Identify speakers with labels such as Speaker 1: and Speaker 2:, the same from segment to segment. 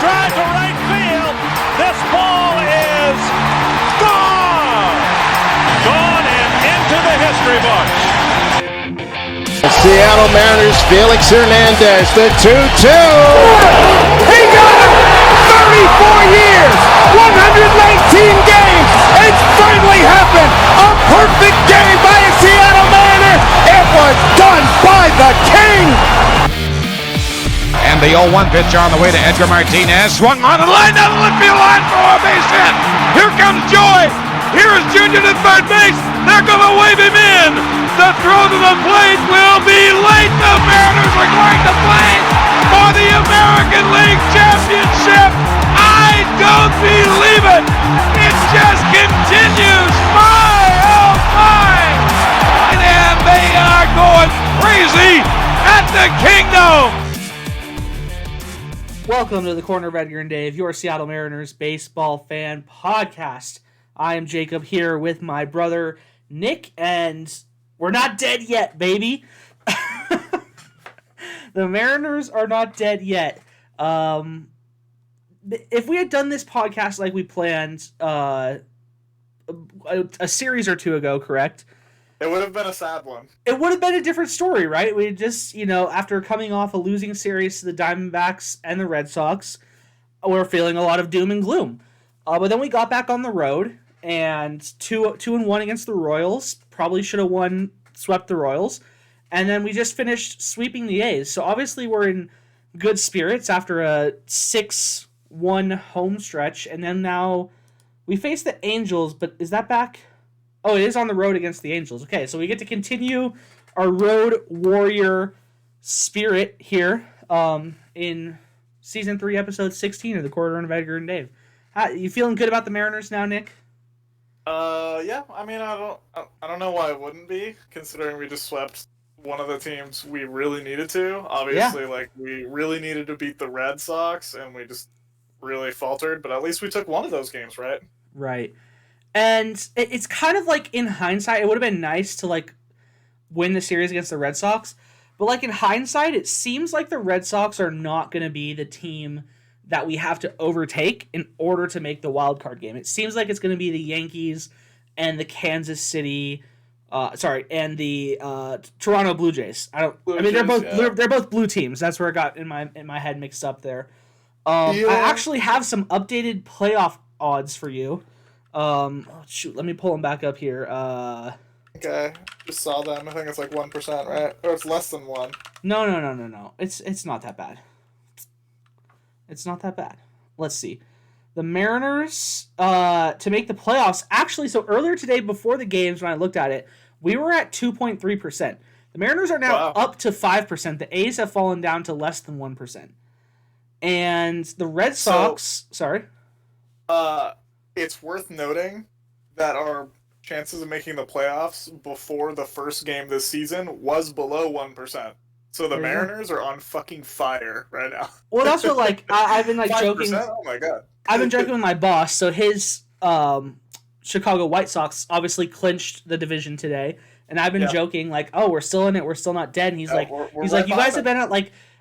Speaker 1: drive to right field. This ball is gone. Gone and into the history books.
Speaker 2: The Seattle Mariners, Felix Hernandez, the 2-2. He got it! 34 years, 119 games. It's finally happened. A perfect game by a Seattle Mariner. It was done by the King.
Speaker 3: And the 0-1 pitch on the way to Edgar Martinez. Swung on and line down the left field line for a base hit. Here comes Joy. Here is Junior to third base. They're going to wave him in. The throw to the plate will be late. The Mariners are going to play for the American League Championship. I don't believe it. It just continues. My, oh my. And they are going crazy at the Kingdom.
Speaker 4: Welcome to the Corner of Edgar and Dave, your Seattle Mariners baseball fan podcast. I am Jacob here with my brother Nick, and we're not dead yet, baby. The Mariners are not dead yet. If we had done this podcast like we planned a series or two ago, correct?
Speaker 5: It would have been a sad one.
Speaker 4: It would have been a different story, right? We just, after coming off a losing series to the Diamondbacks and the Red Sox, we're feeling a lot of doom and gloom. But then we got back on the road, and 2-1 against the Royals. Probably should have swept the Royals. And then we just finished sweeping the A's. So obviously we're in good spirits after a 6-1 home stretch. And then now we face the Angels, but is that back? Oh, it is on the road against the Angels. Okay, so we get to continue our road warrior spirit here in Season 3, Episode 16 of The Corner of Edgar and Dave. You feeling good about the Mariners now, Nick?
Speaker 5: Yeah. I mean, I don't know why it wouldn't be, considering we just swept one of the teams we really needed to. Obviously, we really needed to beat the Red Sox, and we just really faltered. But at least we took one of those games, right?
Speaker 4: Right. And it's kind of like, in hindsight, it would have been nice to, win the series against the Red Sox. But, in hindsight, it seems like the Red Sox are not going to be the team that we have to overtake in order to make the wild card game. It seems like it's going to be the Yankees and the Kansas City, and the Toronto Blue Jays. They're both blue teams. That's where it got in my head mixed up there. I actually have some updated playoff odds for you. Let me pull them back up here.
Speaker 5: Okay, just saw them. I think it's 1%, right? Or it's less than 1.
Speaker 4: No. It's not that bad. It's not that bad. Let's see. The Mariners, to make the playoffs, actually, so earlier today before the games when I looked at it, we were at 2.3%. The Mariners are now up to 5%. The A's have fallen down to less than 1%. And the Red Sox,
Speaker 5: it's worth noting that our chances of making the playoffs before the first game this season was below 1%. So the Mariners are on fucking fire right now.
Speaker 4: Well, that's what, I've been,
Speaker 5: 5%?
Speaker 4: joking.
Speaker 5: Oh, my God.
Speaker 4: I've been joking with my boss. So his Chicago White Sox obviously clinched the division today. And I've been joking, we're still in it. We're still not dead. And he's you guys have been at,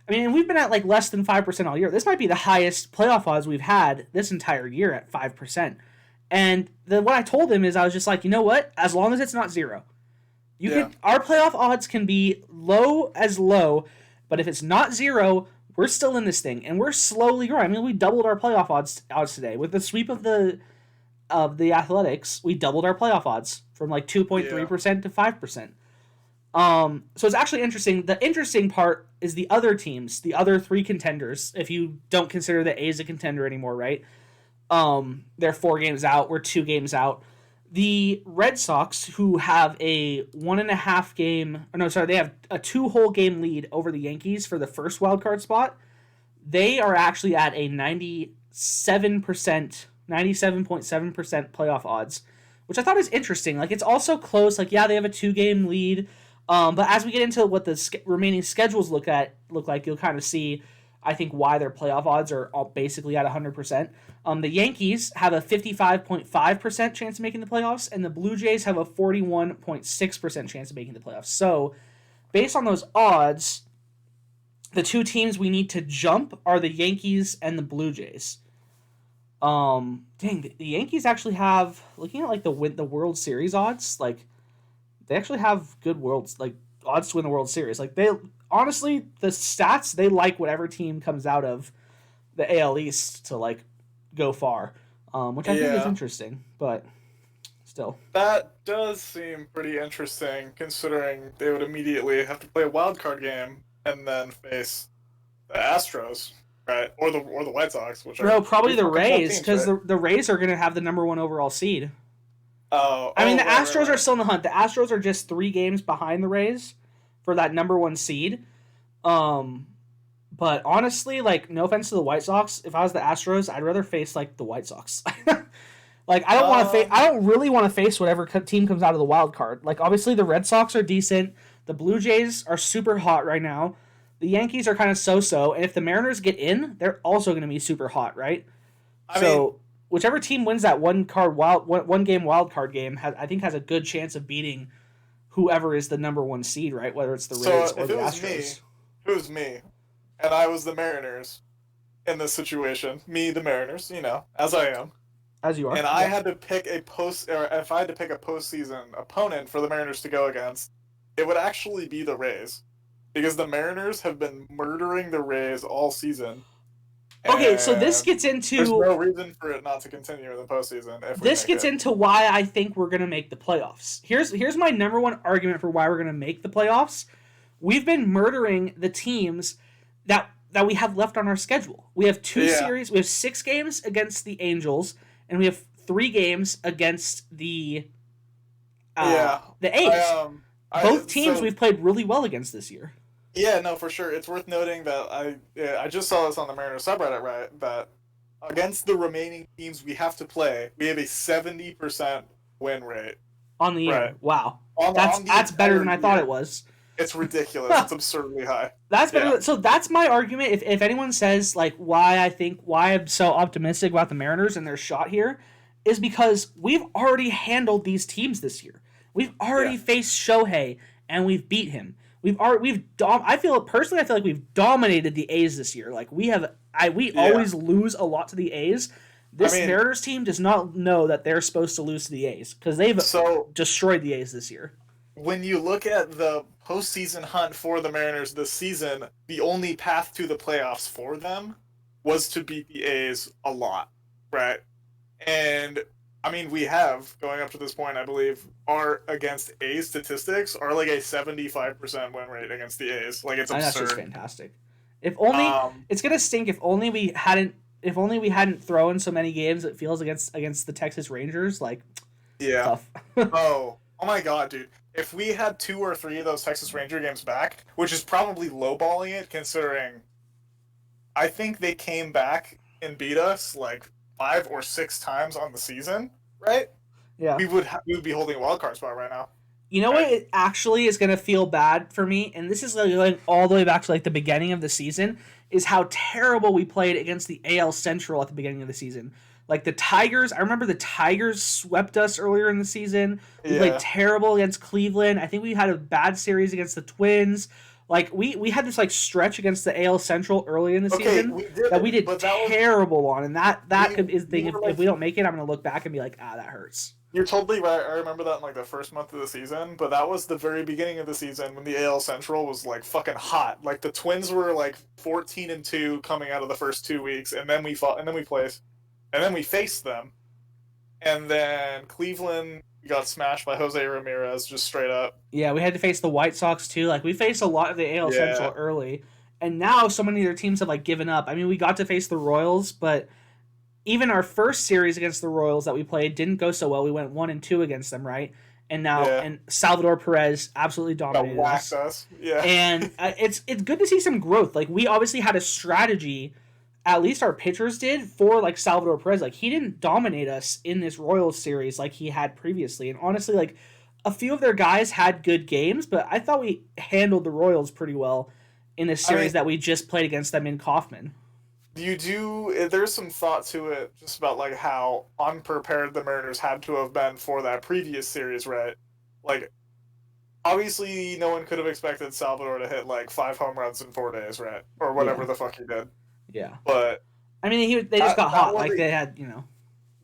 Speaker 4: we've been at, less than 5% all year. This might be the highest playoff odds we've had this entire year at 5%. And what I told him is I was just you know what? As long as it's not 0. Our playoff odds can be low, but if it's not 0, we're still in this thing, and we're slowly growing. I mean, we doubled our playoff odds today with the sweep of the Athletics. We doubled our playoff odds from 2.3% to 5%. So it's actually interesting. The interesting part is the other teams, the other 3 contenders. If you don't consider the A's a contender anymore, right? They're 4 games out. We're 2 games out. The Red Sox, who have a 1.5 game, they have a 2-whole game lead over the Yankees for the first wild card spot. They are actually at a 97.7% playoff odds, which I thought is interesting. It's also close. They have a 2-game lead. But as we get into what the remaining schedules look like, you'll kind of see, I think, why their playoff odds are all basically at 100%. The Yankees have a 55.5% chance of making the playoffs, and the Blue Jays have a 41.6% chance of making the playoffs. So, based on those odds, the two teams we need to jump are the Yankees and the Blue Jays. The Yankees actually have, looking at like the World Series odds, like they actually have good odds to win the World Series. Like they honestly, the stats, they like whatever team comes out of the AL East to like go far, which I think is interesting, but still.
Speaker 5: That does seem pretty interesting considering they would immediately have to play a wild card game and then face the Astros, right? Or the White Sox, which
Speaker 4: no, probably the Rays, because the Rays are going to have the number 1 overall seed.
Speaker 5: Oh,
Speaker 4: I mean, the Astros are still in the hunt. The Astros are just 3 games behind the Rays for that number 1 seed. But honestly, like, no offense to the White Sox, if I was the Astros, I'd rather face like the White Sox. Like, I don't want to face. I don't really want to face whatever team comes out of the wild card. Like, obviously, the Red Sox are decent. The Blue Jays are super hot right now. The Yankees are kind of so-so, and if the Mariners get in, they're also going to be super hot, right? I mean, whichever team wins that one game wild card game, I think has a good chance of beating whoever is the number 1 seed, right? Whether it's the Rays or the Astros.
Speaker 5: If it was me, and I was the Mariners in this situation, the Mariners, as I am.
Speaker 4: As you are.
Speaker 5: And I had to pick if I had to pick a postseason opponent for the Mariners to go against, it would actually be the Rays. Because the Mariners have been murdering the Rays all season.
Speaker 4: Okay, so this gets into...
Speaker 5: There's no reason for it not to continue in the postseason.
Speaker 4: This gets into why I think we're going to make the playoffs. Here's my number 1 argument for why we're going to make the playoffs. We've been murdering the teams that we have left on our schedule. We have 2 series. We have 6 games against the Angels, and we have 3 games against the A's. Both teams we've played really well against this year.
Speaker 5: Yeah, no, for sure. It's worth noting that I just saw this on the Mariners subreddit, right? That against the remaining teams we have to play, we have a 70% win rate.
Speaker 4: On the year. Right. Wow. That's better than I thought it was.
Speaker 5: It's ridiculous. It's absurdly high.
Speaker 4: That's better. Yeah. So that's my argument. If anyone says like why I'm so optimistic about the Mariners and their shot here is because we've already handled these teams this year. We've already faced Shohei and we've beat him. I feel like we've dominated the A's this year. Like we always lose a lot to the A's. Mariners team does not know that they're supposed to lose to the A's because they've destroyed the A's this year.
Speaker 5: When you look at the postseason hunt for the Mariners this season, the only path to the playoffs for them was to beat the A's a lot, right? And I mean, we have, going up to this point, I believe, our against A's statistics are like a 75% win rate against the A's. Like, it's absurd.
Speaker 4: That's just fantastic. If only it's gonna stink. If only we hadn't thrown so many games it feels against the Texas Rangers. Like, tough.
Speaker 5: oh my God, dude! If we had 2 or 3 of those Texas Ranger games back, which is probably lowballing it, considering I think they came back and beat us like 5 or 6 times on the season, right?
Speaker 4: Yeah.
Speaker 5: We would be holding a wild card spot right now.
Speaker 4: You know what? It actually is going to feel bad for me, and this is like going all the way back to like the beginning of the season, is how terrible we played against the AL Central at the beginning of the season. Like the Tigers, I remember the Tigers swept us earlier in the season. We played terrible against Cleveland. I think we had a bad series against the Twins. Like, we had this, like, stretch against the AL Central early in the season that we did terrible on. And that is the thing. If we don't make it, I'm going to look back and be like, that hurts.
Speaker 5: You're totally right. I remember that in, like, the first month of the season. But that was the very beginning of the season when the AL Central was, like, fucking hot. Like, the Twins were, like, 14-2 coming out of the first 2 weeks. And then we placed. And then we faced them. And then Cleveland got smashed by Jose Ramirez, just straight up.
Speaker 4: Yeah, we had to face the White Sox, too. Like, we faced a lot of the AL Central early. And now so many of their teams have, like, given up. I mean, we got to face the Royals, but even our first series against the Royals that we played didn't go so well. We went 1-2 against them, right? And now, and Salvador Perez absolutely dominated
Speaker 5: us. Yeah.
Speaker 4: And it's good to see some growth. Like, we obviously had a strategy, at least our pitchers did, for, like, Salvador Perez. Like, he didn't dominate us in this Royals series like he had previously. And honestly, like, a few of their guys had good games, but I thought we handled the Royals pretty well in this series that we just played against them in Kauffman.
Speaker 5: There's some thought to it just about, like, how unprepared the Mariners had to have been for that previous series, right? Like, obviously no one could have expected Salvador to hit like 5 home runs in 4 days, right? Or whatever the fuck he did.
Speaker 4: Yeah.
Speaker 5: But
Speaker 4: I mean, they just got hot. Like they had,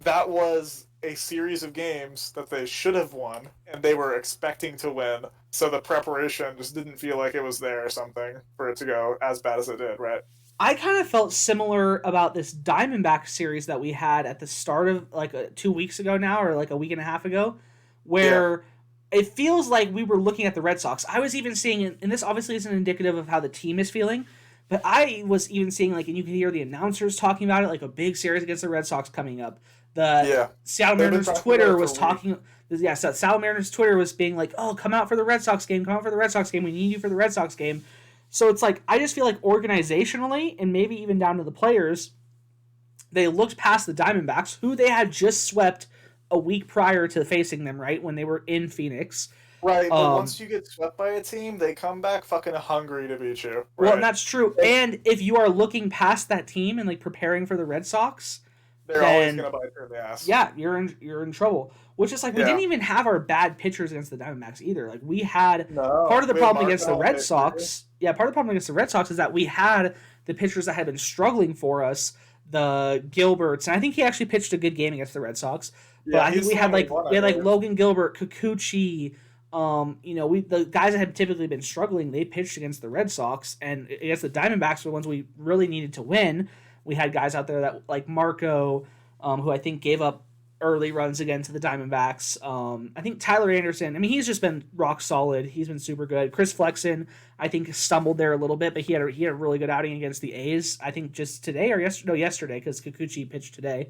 Speaker 5: That was a series of games that they should have won, and they were expecting to win. So the preparation just didn't feel like it was there or something for it to go as bad as it did, right?
Speaker 4: I kind of felt similar about this Diamondback series that we had at the start of like 2 weeks ago now, or like a week and a half ago, where it feels like we were looking at the Red Sox. I was even seeing, and this obviously isn't indicative of how the team is feeling, but I was even seeing like, and you could hear the announcers talking about it, like a big series against the Red Sox coming up. The Seattle Mariners Twitter was talking. So Seattle Mariners Twitter was being like, "Oh, come out for the Red Sox game! Come out for the Red Sox game! We need you for the Red Sox game." So it's like, I just feel like organizationally, and maybe even down to the players, they looked past the Diamondbacks, who they had just swept a week prior to facing them, right, when they were in Phoenix.
Speaker 5: Right, but once you get swept by a team, they come back fucking hungry to beat you. Right?
Speaker 4: Well, and that's true. And if you are looking past that team and like preparing for the Red Sox,
Speaker 5: they're always gonna bite you in the ass.
Speaker 4: Yeah, you're in trouble. Which is like, we didn't even have our bad pitchers against the Diamondbacks either. Like, we had part of the problem against the Red Sox. Yeah, part of the problem against the Red Sox is that we had the pitchers that had been struggling for us, the Gilberts, and I think he actually pitched a good game against the Red Sox. But I think we had like Logan Gilbert, Kikuchi. The guys that had typically been struggling, they pitched against the Red Sox, and against the Diamondbacks, the ones we really needed to win. We had guys out there that like Marco, who I think gave up early runs again to the Diamondbacks. I think Tyler Anderson, I mean, he's just been rock solid. He's been super good. Chris Flexen, I think, stumbled there a little bit, but he had a really good outing against the A's. I think just today or yesterday, because Kikuchi pitched today.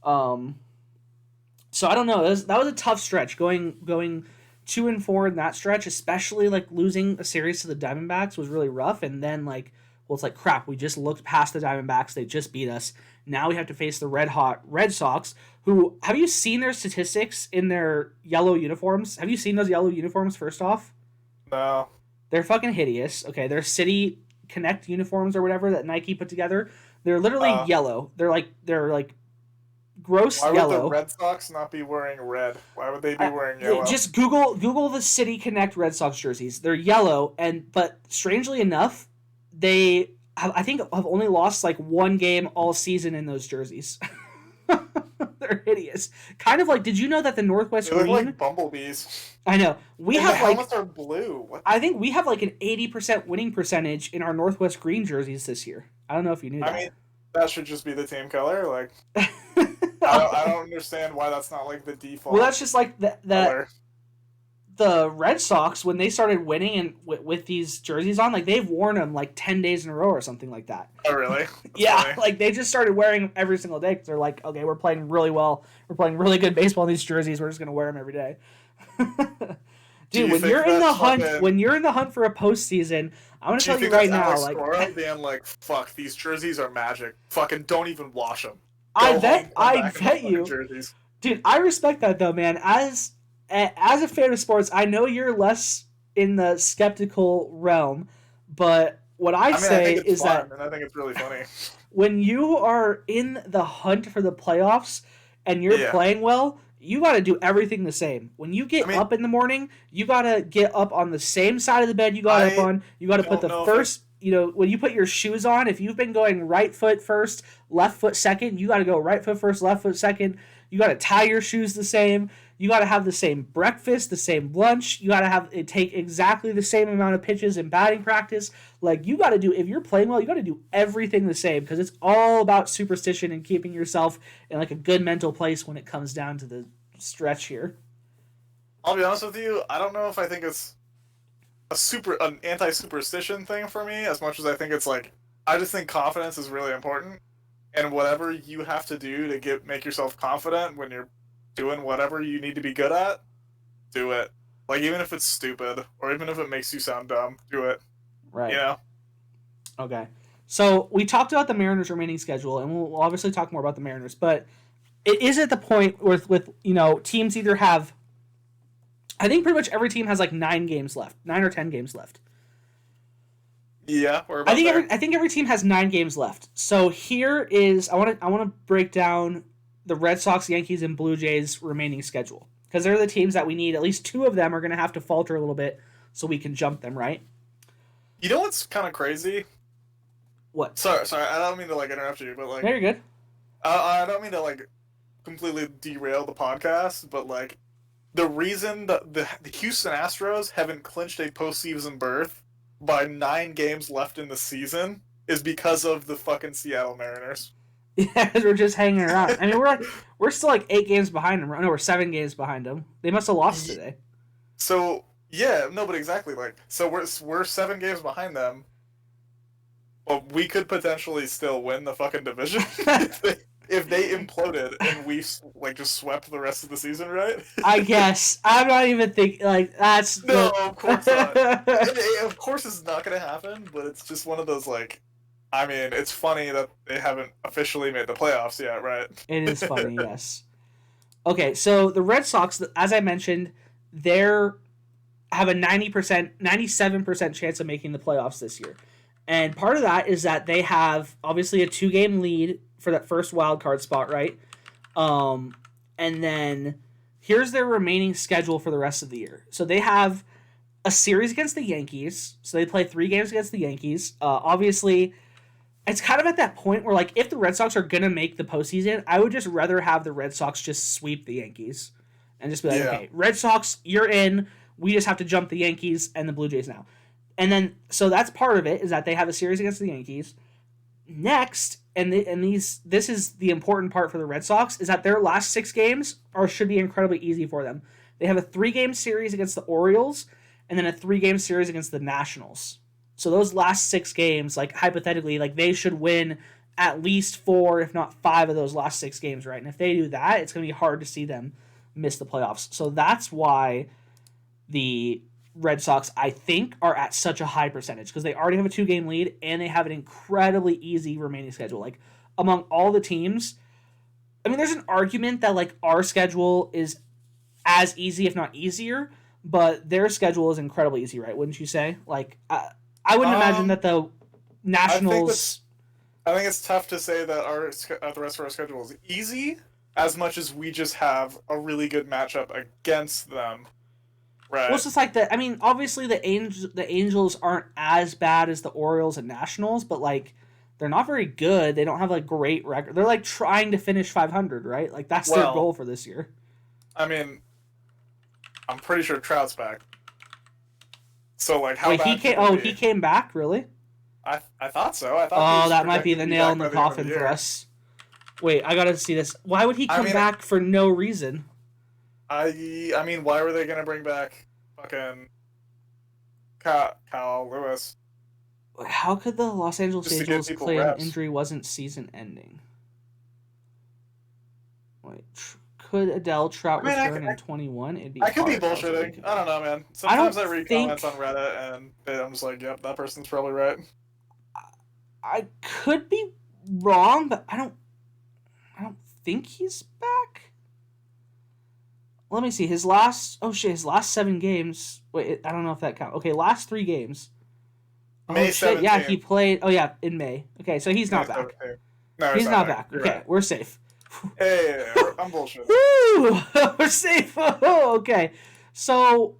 Speaker 4: So I don't know. That was a tough stretch going 2-4 in that stretch, especially like losing a series to the Diamondbacks was really rough. And then like, well, it's like, crap, we just looked past the Diamondbacks. They just beat us. Now we have to face the red-hot Red Sox, who, have you seen their statistics in their yellow uniforms? Have you seen those yellow uniforms, first off?
Speaker 5: No.
Speaker 4: They're fucking hideous. Okay, they're City Connect uniforms or whatever that Nike put together. They're literally yellow. They're like gross yellow.
Speaker 5: Why would the Red Sox not be wearing red? Why would they be wearing yellow?
Speaker 4: Just Google the City Connect Red Sox jerseys. They're yellow, but strangely enough, they I think have only lost like one game all season in those jerseys. They're hideous. Kind of like, did you know that the Northwest Green?
Speaker 5: They look like bumblebees.
Speaker 4: I know. The
Speaker 5: helmets are blue. What?
Speaker 4: I think we have like an 80% winning percentage in our Northwest Green jerseys this year. I don't know if you knew that.
Speaker 5: I mean, that should just be the team color. Like, I don't understand why that's not like the default.
Speaker 4: Well, that's just like the Red Sox, when they started winning and with these jerseys on, like they've worn them like 10 days in a row or something like that.
Speaker 5: Oh, really?
Speaker 4: Yeah,
Speaker 5: funny.
Speaker 4: Like they just started wearing them every single day because they're like, okay, we're playing really well. We're playing really good baseball in these jerseys. We're just going to wear them every day. Dude, when you're in the hunt for a postseason, I'm going to tell you right now,
Speaker 5: Alex Cora being like, fuck, these jerseys are magic. Fucking don't even wash them.
Speaker 4: I bet you. Jerseys. Dude, I respect that though, man. As a fan of sports, I know you're less in the skeptical realm, but what I say is that,
Speaker 5: and I think it's really funny.
Speaker 4: When you are in the hunt for the playoffs and you're playing well, you got to do everything the same. When you get up in the morning, you got to get up on the same side of the bed you got up on. You got to put the first, when you put your shoes on, if you've been going right foot first, left foot second, you got to go right foot first, left foot second. You got to tie your shoes the same. You got to have the same breakfast, the same lunch. You got to have it take exactly the same amount of pitches in batting practice. Like, you got to do, if you're playing well, you got to do everything the same because it's all about superstition and keeping yourself in like a good mental place when it comes down to stretch here.
Speaker 5: I'll be honest with you, I don't know if I think it's an anti-superstition thing for me as much as I think it's like, I just think confidence is really important, and whatever you have to do to make yourself confident when you're doing whatever you need to be good at, do it. Like, even if it's stupid or even if it makes you sound dumb, do it.
Speaker 4: Right.
Speaker 5: You know?
Speaker 4: Okay. So we talked about the Mariners' remaining schedule, and we'll obviously talk more about the Mariners, but it is at the point with teams either have, I think pretty much every team has like 9 or 10 games left.
Speaker 5: Yeah, we're about there.
Speaker 4: I think every team has 9 games left. So here is, I want to break down the Red Sox, Yankees, and Blue Jays remaining schedule. Because they're the teams that we need. At least 2 of them are going to have to falter a little bit so we can jump them, right?
Speaker 5: You know what's kind of crazy?
Speaker 4: What?
Speaker 5: Sorry, I don't mean to interrupt you, but
Speaker 4: No, you're good.
Speaker 5: I don't mean to completely derail the podcast, but the reason that the Houston Astros haven't clinched a postseason berth by 9 games left in the season is because of the fucking Seattle Mariners.
Speaker 4: Yeah, we're just hanging around. I mean, we're still 8 games behind them. No, we're 7 games behind them. They must have lost today.
Speaker 5: So yeah, no, but exactly so we're 7 games behind them. Well, we could potentially still win the fucking division if they imploded and we just swept the rest of the season, right?
Speaker 4: I guess I'm not even thinking that's.
Speaker 5: No, of course not. Of course, it's not going to happen. But it's just one of those I mean, it's funny that they haven't officially made the playoffs yet, right?
Speaker 4: It is funny, yes. Okay, so the Red Sox, as I mentioned, have a 97% chance of making the playoffs this year. And part of that is that they have, obviously, a 2-game lead for that first wild card spot, right? And then here's their remaining schedule for the rest of the year. So they have a series against the Yankees. So they play 3 games against the Yankees. Obviously, it's kind of at that point where, if the Red Sox are going to make the postseason, I would just rather have the Red Sox just sweep the Yankees. And just be okay, Red Sox, you're in. We just have to jump the Yankees and the Blue Jays now. And then, so that's part of it, is that they have a series against the Yankees. Next, this is the important part for the Red Sox, is that their last 6 games should be incredibly easy for them. They have a 3-game series against the Orioles, and then a 3-game series against the Nationals. So those last 6 games, hypothetically, they should win at least 4, if not 5 of those last 6 games, right? And if they do that, it's going to be hard to see them miss the playoffs. So that's why the Red Sox, I think, are at such a high percentage, because they already have a 2-game lead, and they have an incredibly easy remaining schedule. Among all the teams, I mean, there's an argument that, our schedule is as easy, if not easier, but their schedule is incredibly easy, right? Wouldn't you say? I wouldn't imagine that the Nationals...
Speaker 5: I think it's tough to say that the rest of our schedule is easy, as much as we just have a really good matchup against them. Right.
Speaker 4: Well, it's just I mean, obviously the Angels aren't as bad as the Orioles and Nationals, but they're not very good. They don't have great record. They're trying to finish 500, right? That's their goal for this year.
Speaker 5: I mean, I'm pretty sure Trout's back. So how
Speaker 4: Wait,
Speaker 5: bad
Speaker 4: he came back, really?
Speaker 5: I thought so. I thought
Speaker 4: that might be the nail in the coffin for us. Wait, I gotta see this. Why would he come back for no reason?
Speaker 5: I mean, why were they gonna bring back fucking Kyle Lewis?
Speaker 4: How could the Los Angeles Angels claim an injury wasn't season-ending? Wait, could Adele Trout return in 21? It'd be.
Speaker 5: I could be bullshitting. I don't know, man. Sometimes I read comments on Reddit and I'm just yep, that person's probably right.
Speaker 4: I could be wrong, but I don't think he's back. Let me see. His last 7 games. Wait, I don't know if that counts. Okay, last 3 games.
Speaker 5: May 17th.
Speaker 4: Yeah, he played. Oh, yeah, in May. Okay, so he's not back.
Speaker 5: Okay. No,
Speaker 4: he's not back.
Speaker 5: You're
Speaker 4: okay,
Speaker 5: right.
Speaker 4: We're safe.
Speaker 5: Hey, I'm bullshit.
Speaker 4: Woo! We're safe. Okay. So,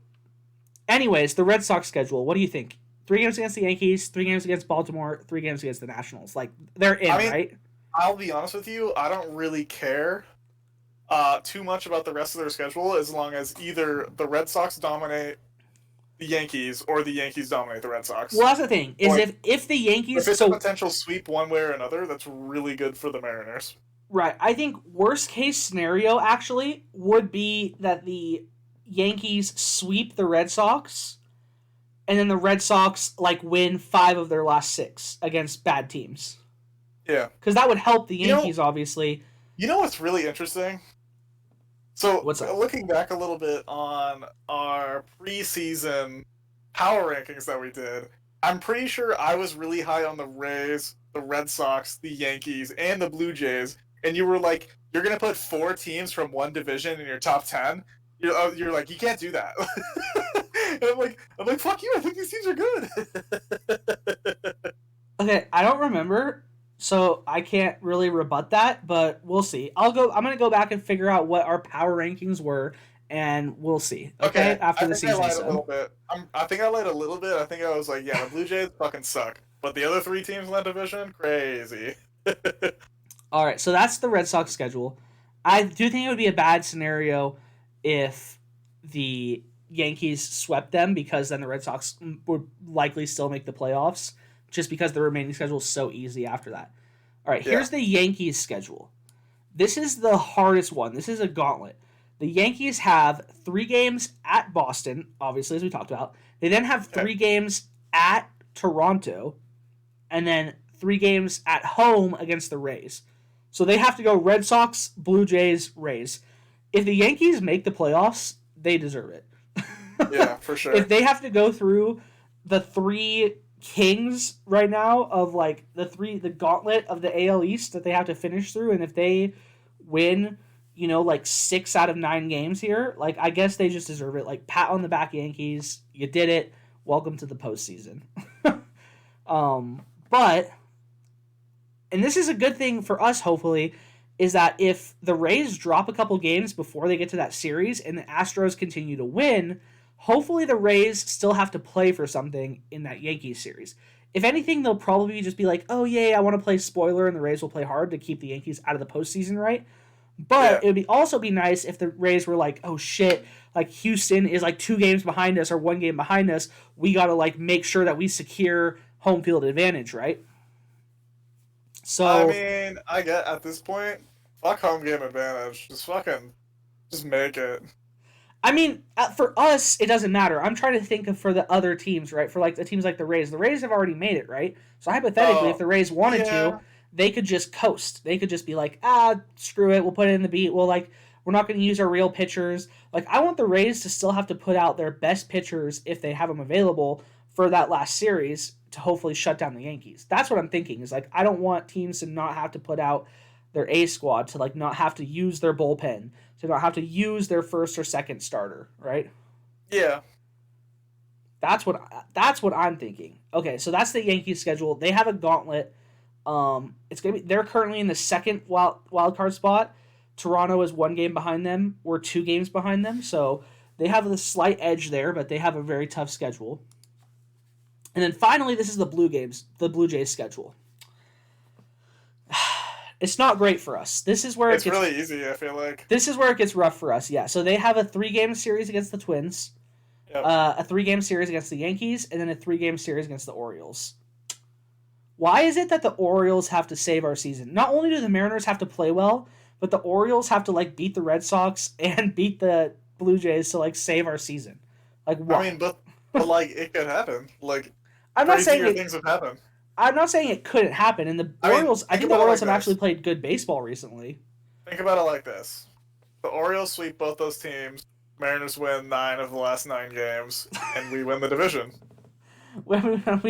Speaker 4: anyways, the Red Sox schedule. What do you think? 3 games against the Yankees, 3 games against Baltimore, 3 games against the Nationals. They're in, right?
Speaker 5: I'll be honest with you. I don't really care too much about the rest of their schedule, as long as either the Red Sox dominate the Yankees or the Yankees dominate the Red Sox.
Speaker 4: Well, that's the thing, is if the Yankees...
Speaker 5: If it's a potential sweep one way or another, that's really good for the Mariners.
Speaker 4: Right. I think worst case scenario, actually, would be that the Yankees sweep the Red Sox, and then the Red Sox, win 5 of their last 6 against bad teams.
Speaker 5: Yeah.
Speaker 4: Because that would help the Yankees, obviously.
Speaker 5: You know what's really interesting? So,
Speaker 4: what's that?
Speaker 5: Looking back a little bit on our preseason power rankings that we did, I'm pretty sure I was really high on the Rays, the Red Sox, the Yankees, and the Blue Jays, and you were you're going to put 4 teams from one division in your top 10? You're like, you can't do that. And I'm like, fuck you, I think these teams are good.
Speaker 4: Okay, I don't remember, so I can't really rebut that, but we'll see. I'm going to go back and figure out what our power rankings were and we'll see. Okay, after the season.
Speaker 5: I think I lied a little bit. I think I was like, yeah, the Blue Jays fucking suck, but the other 3 teams in that division, crazy.
Speaker 4: All right, so that's the Red Sox schedule. I do think it would be a bad scenario if the Yankees swept them, because then the Red Sox would likely still make the playoffs, just because the remaining schedule is so easy after that. All right, here's the Yankees schedule. This is the hardest one. This is a gauntlet. The Yankees have 3 games at Boston, obviously, as we talked about. They then have 3 games at Toronto, and then 3 games at home against the Rays. So they have to go Red Sox, Blue Jays, Rays. If the Yankees make the playoffs, they deserve it.
Speaker 5: Yeah, for sure.
Speaker 4: If they have to go through the 3 kings right now of like the gauntlet of the AL East that they have to finish through, and if they win, like 6 out of 9 games here, like I guess they just deserve it. Like, pat on the back, Yankees, you did it. Welcome to the postseason. But, and this is a good thing for us, hopefully, is that if the Rays drop a couple games before they get to that series and the Astros continue to win, hopefully the Rays still have to play for something in that Yankees series. If anything, they'll probably just be like, oh, yay, I want to play spoiler, and the Rays will play hard to keep the Yankees out of the postseason, right? But it would also be nice if the Rays were like, oh, shit, like Houston is like 2 games behind us or 1 game behind us. We got to like make sure that we secure home field advantage, right? So
Speaker 5: I mean, I get at this point, fuck home game advantage. Just make it.
Speaker 4: I mean, for us, it doesn't matter. I'm trying to think of for the other teams, right? For like the teams like the Rays. The Rays have already made it, right? So hypothetically, if the Rays wanted to, they could just coast. They could just be like, screw it. We'll put it in the beat. We're not going to use our real pitchers. Like, I want the Rays to still have to put out their best pitchers if they have them available for that last series to hopefully shut down the Yankees. That's what I'm thinking, is like, I don't want teams to not have to put out their A squad, to like not have to use their bullpen, to not have to use their first or second starter, right?
Speaker 5: Yeah.
Speaker 4: That's what I'm thinking. Okay, so that's the Yankees schedule. They have a gauntlet. They're currently in the second wild card spot. Toronto is 1 game behind them. We're 2 games behind them, so they have a slight edge there, but they have a very tough schedule. And then finally, this is the Blue Jays schedule. It's not great for us. This is where
Speaker 5: it's really easy, I feel like.
Speaker 4: This is where it gets rough for us, yeah. So they have a 3-game series against the Twins, a 3-game series against the Yankees, and then a 3-game series against the Orioles. Why is it that the Orioles have to save our season? Not only do the Mariners have to play well, but the Orioles have to like beat the Red Sox and beat the Blue Jays to like save our season. Like, what?
Speaker 5: I mean, but like it could happen. Like,
Speaker 4: I'm not saying
Speaker 5: things have happened.
Speaker 4: I'm not saying it couldn't happen. And the Orioles, I think the Orioles have actually played good baseball recently.
Speaker 5: Think about it like this: the Orioles sweep both those teams. Mariners win 9 of the last 9 games, and we win the division.
Speaker 4: We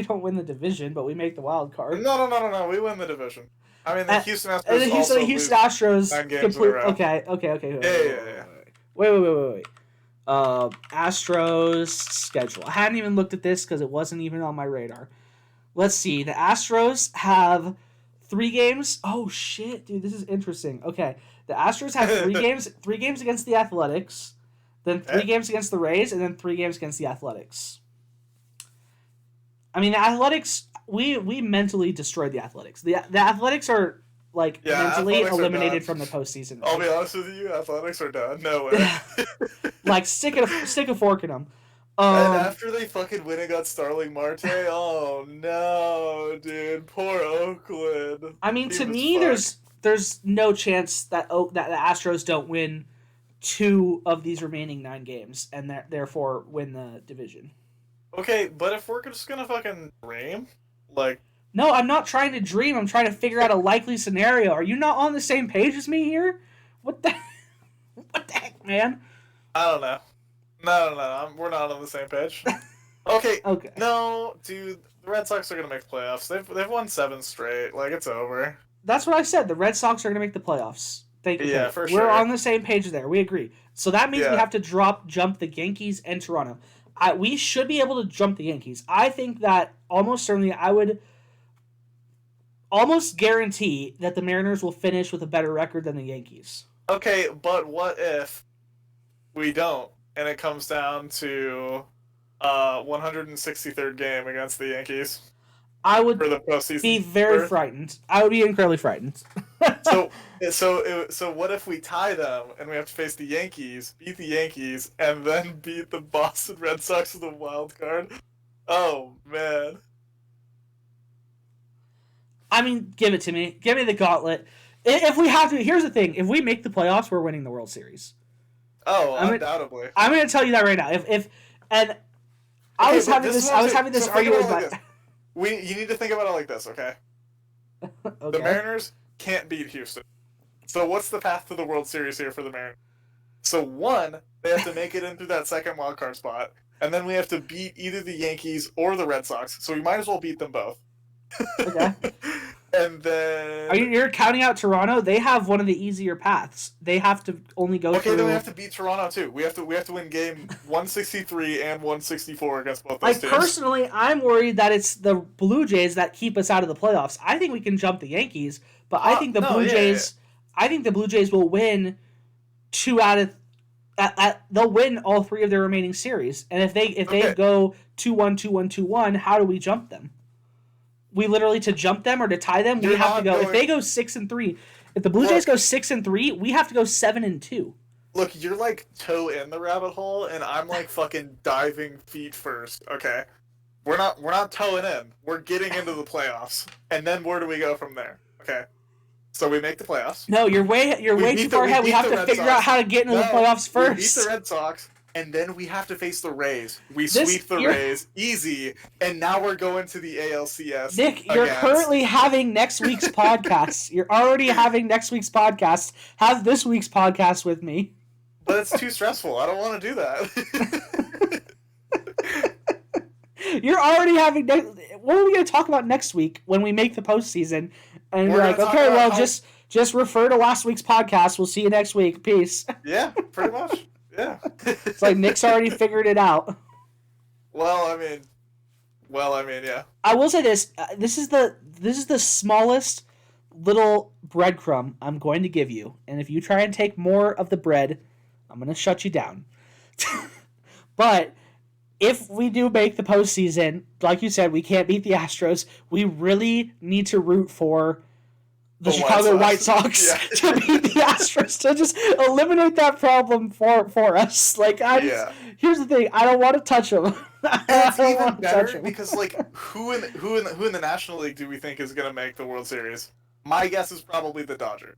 Speaker 4: don't win the division, but we make the wild card.
Speaker 5: No. We win the division. I mean, the Houston Astros
Speaker 4: the Houston Astros
Speaker 5: 9 games in a row.
Speaker 4: Okay.
Speaker 5: Yeah.
Speaker 4: Wait. Astros schedule. I hadn't even looked at this because it wasn't even on my radar. Let's see. The Astros have 3 games. Oh shit, dude, this is interesting. Okay, the Astros have 3 games. 3 games against the Athletics, then 3 games against the Rays, and then 3 games against the Athletics. I mean, the Athletics. We mentally destroyed the Athletics. The Athletics are like mentally eliminated from the postseason.
Speaker 5: I'll be honest with you, Athletics are done. No way.
Speaker 4: Like stick a fork in them.
Speaker 5: And after they fucking win and got Starling Marte, oh no, dude, poor Oakland.
Speaker 4: I mean, to me, there's no chance that the Astros don't win 2 of these remaining 9 games and therefore win the division.
Speaker 5: Okay, but if we're just gonna fucking dream, like...
Speaker 4: No, I'm not trying to dream. I'm trying to figure out a likely scenario. Are you not on the same page as me here? What the heck, man?
Speaker 5: I don't know. No. We're not on the same page. Okay. No, dude, the Red Sox are gonna make playoffs. They've won 7 straight. Like, it's over.
Speaker 4: That's what I said. The Red Sox are gonna make the playoffs. Thank you.
Speaker 5: Yeah, for sure.
Speaker 4: We're on the same page there. We agree. So that means we have to jump the Yankees and Toronto. We should be able to jump the Yankees. I think that almost certainly I would almost guarantee that the Mariners will finish with a better record than the Yankees.
Speaker 5: Okay, but what if we don't, and it comes down to 163rd game against the Yankees.
Speaker 4: I would
Speaker 5: for the postseason
Speaker 4: be very frightened. I would be incredibly frightened.
Speaker 5: So what if we tie them and we have to face the Yankees, beat the Yankees, and then beat the Boston Red Sox in the wild card? Oh man.
Speaker 4: I mean, give it to me. Give me the gauntlet. If we have to, here's the thing: if we make the playoffs, we're winning the World Series.
Speaker 5: Oh, undoubtedly.
Speaker 4: I'm going to tell you that right now. I was having this argument with
Speaker 5: you need to think about it like this, okay?
Speaker 4: Okay.
Speaker 5: The Mariners can't beat Houston. So what's the path to the World Series here for the Mariners? So one, they have to make it into that second wild card spot, and then we have to beat either the Yankees or the Red Sox. So we might as well beat them both.
Speaker 4: Okay.
Speaker 5: And then
Speaker 4: you're counting out Toronto? They have one of the easier paths. They have to only go through.
Speaker 5: Okay, then we have to beat Toronto too. We have to win game 163 and 164 against both those teams.
Speaker 4: Personally, I'm worried that it's the Blue Jays that keep us out of the playoffs. I think we can jump the Yankees, but I think the Blue Jays. I think the Blue Jays will win 2 out of. They'll win all 3 of their remaining series, and if they go 2-1, 2-1, 2-1, how do we jump them? We literally, to jump them or to tie them, we have to go. If they go 6-3, if the Blue Jays go 6-3, we have to go 7-2.
Speaker 5: Look, you're like toe in the rabbit hole, and I'm like fucking diving feet first. Okay, we're not toeing in. We're getting into the playoffs, and then where do we go from there? Okay, so we make the playoffs.
Speaker 4: No, you're way too far ahead. We have to figure out how to get into the playoffs first.
Speaker 5: We beat the Red Sox. And then we have to face the Rays. We sweep the Rays easy, and now we're going to the ALCS.
Speaker 4: Nick, you're currently having next week's podcast. You're already having next week's podcast. Have this week's podcast with me.
Speaker 5: But it's too stressful. I don't want to do that.
Speaker 4: You're already having. What are we going to talk about next week when we make the postseason? And we're like, okay, well, just refer to last week's podcast. We'll see you next week. Peace.
Speaker 5: Yeah, pretty much. Yeah.
Speaker 4: It's like Nick's already figured it out.
Speaker 5: Well, I mean, yeah.
Speaker 4: I will say this. This is the smallest little breadcrumb I'm going to give you. And if you try and take more of the bread, I'm going to shut you down. But if we do make the postseason, like you said, we can't beat the Astros. We really need to root for the Chicago White Sox to beat the Astros, to just eliminate that problem for us. Like, here's the thing: I don't want to touch them.
Speaker 5: It's even better because, like, who in the National League do we think is going to make the World Series? My guess is probably the Dodgers,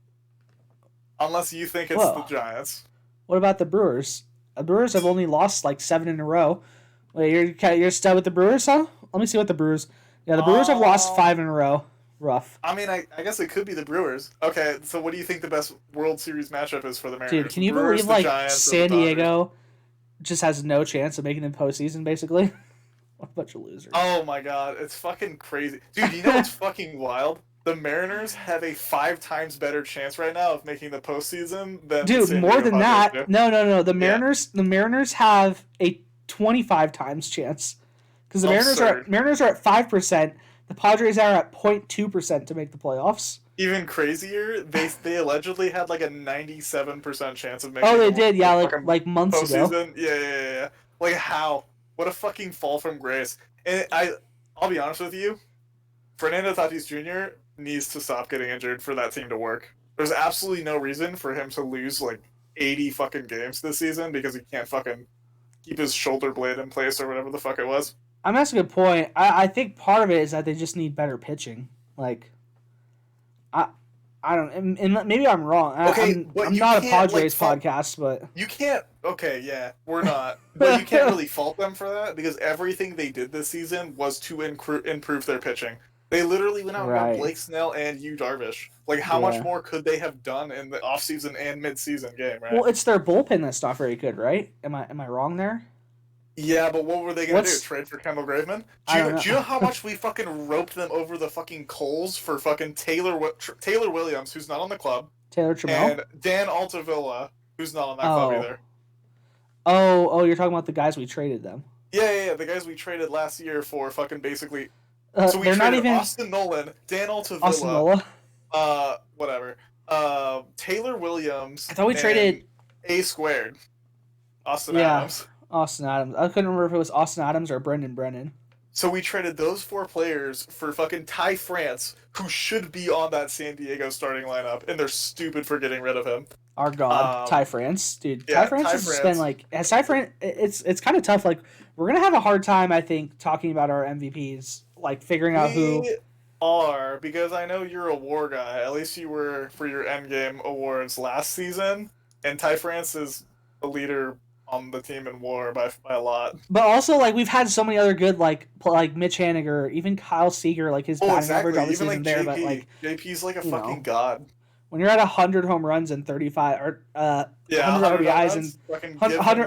Speaker 5: unless you think it's the Giants.
Speaker 4: What about the Brewers? The Brewers have only lost like 7 in a row. Wait, you're still with the Brewers, huh? Let me see what the Brewers. Yeah, the Brewers have lost 5 in a row. Rough.
Speaker 5: I mean, I guess it could be the Brewers. Okay, so what do you think the best World Series matchup is for the Mariners?
Speaker 4: Dude, can you believe San Diego just has no chance of making the postseason, basically? What a bunch of losers.
Speaker 5: Oh my god, it's fucking crazy. Dude, you know what's fucking wild? The Mariners have a 5 times better chance right now of making the postseason than
Speaker 4: more than that. No. The Mariners have a 25 times chance. Because the Mariners are at 5%. The Padres are at 0.2% to make the playoffs.
Speaker 5: Even crazier, they allegedly had like a 97% chance of making.
Speaker 4: Oh, they did, yeah, like months
Speaker 5: postseason.
Speaker 4: ago.
Speaker 5: Yeah. Like how? What a fucking fall from grace. And I'll be honest with you, Fernando Tatis Jr. needs to stop getting injured for that team to work. There's absolutely no reason for him to lose like 80 fucking games this season because he can't fucking keep his shoulder blade in place or whatever the fuck it was.
Speaker 4: I mean, that's a good point. I think part of it is that they just need better pitching. Like, I don't, and maybe I'm wrong. I'm not a Padres podcast, but
Speaker 5: you can't. Okay, yeah, we're not. But you can't really fault them for that because everything they did this season was to improve their pitching. They literally went out and got Blake Snell and Yu Darvish. Like, how much more could they have done in the offseason and mid-season game? Right.
Speaker 4: Well, it's their bullpen that's not very good, right? Am I wrong there?
Speaker 5: Yeah, but what were they going to do? Trade for Kendall Graveman? Do you know how much we fucking roped them over the fucking coals for fucking Taylor Williams, who's not on the club,
Speaker 4: Taylor Trammell,
Speaker 5: and Dan Altavilla, who's not on that club either?
Speaker 4: Oh, you're talking about the guys we traded them.
Speaker 5: Yeah, the guys we traded last year for fucking basically.
Speaker 4: So we traded
Speaker 5: Austin Nolan, Dan Altavilla, Taylor Williams.
Speaker 4: I thought we traded
Speaker 5: A squared. Austin Adams.
Speaker 4: Austin Adams. I couldn't remember if it was Austin Adams or Brendan Brennan.
Speaker 5: So we traded those 4 players for fucking Ty France, who should be on that San Diego starting lineup, and they're stupid for getting rid of him.
Speaker 4: Our God, Ty France, dude.
Speaker 5: Yeah,
Speaker 4: Ty France has been like, has Ty France. It's kind of tough. Like, we're gonna have a hard time, I think, talking about our MVPs, like figuring out who.
Speaker 5: Are, because I know you're a war guy. At least you were for your Endgame awards last season, and Ty France is the leader on the team in war by a lot.
Speaker 4: But also, like, we've had so many other good, like Mitch Haniger, even Kyle Seager, like his batting average obviously isn't there, but like
Speaker 5: JP's like a fucking god.
Speaker 4: When you're at 100 home runs and 35 or 100 RBIs and 100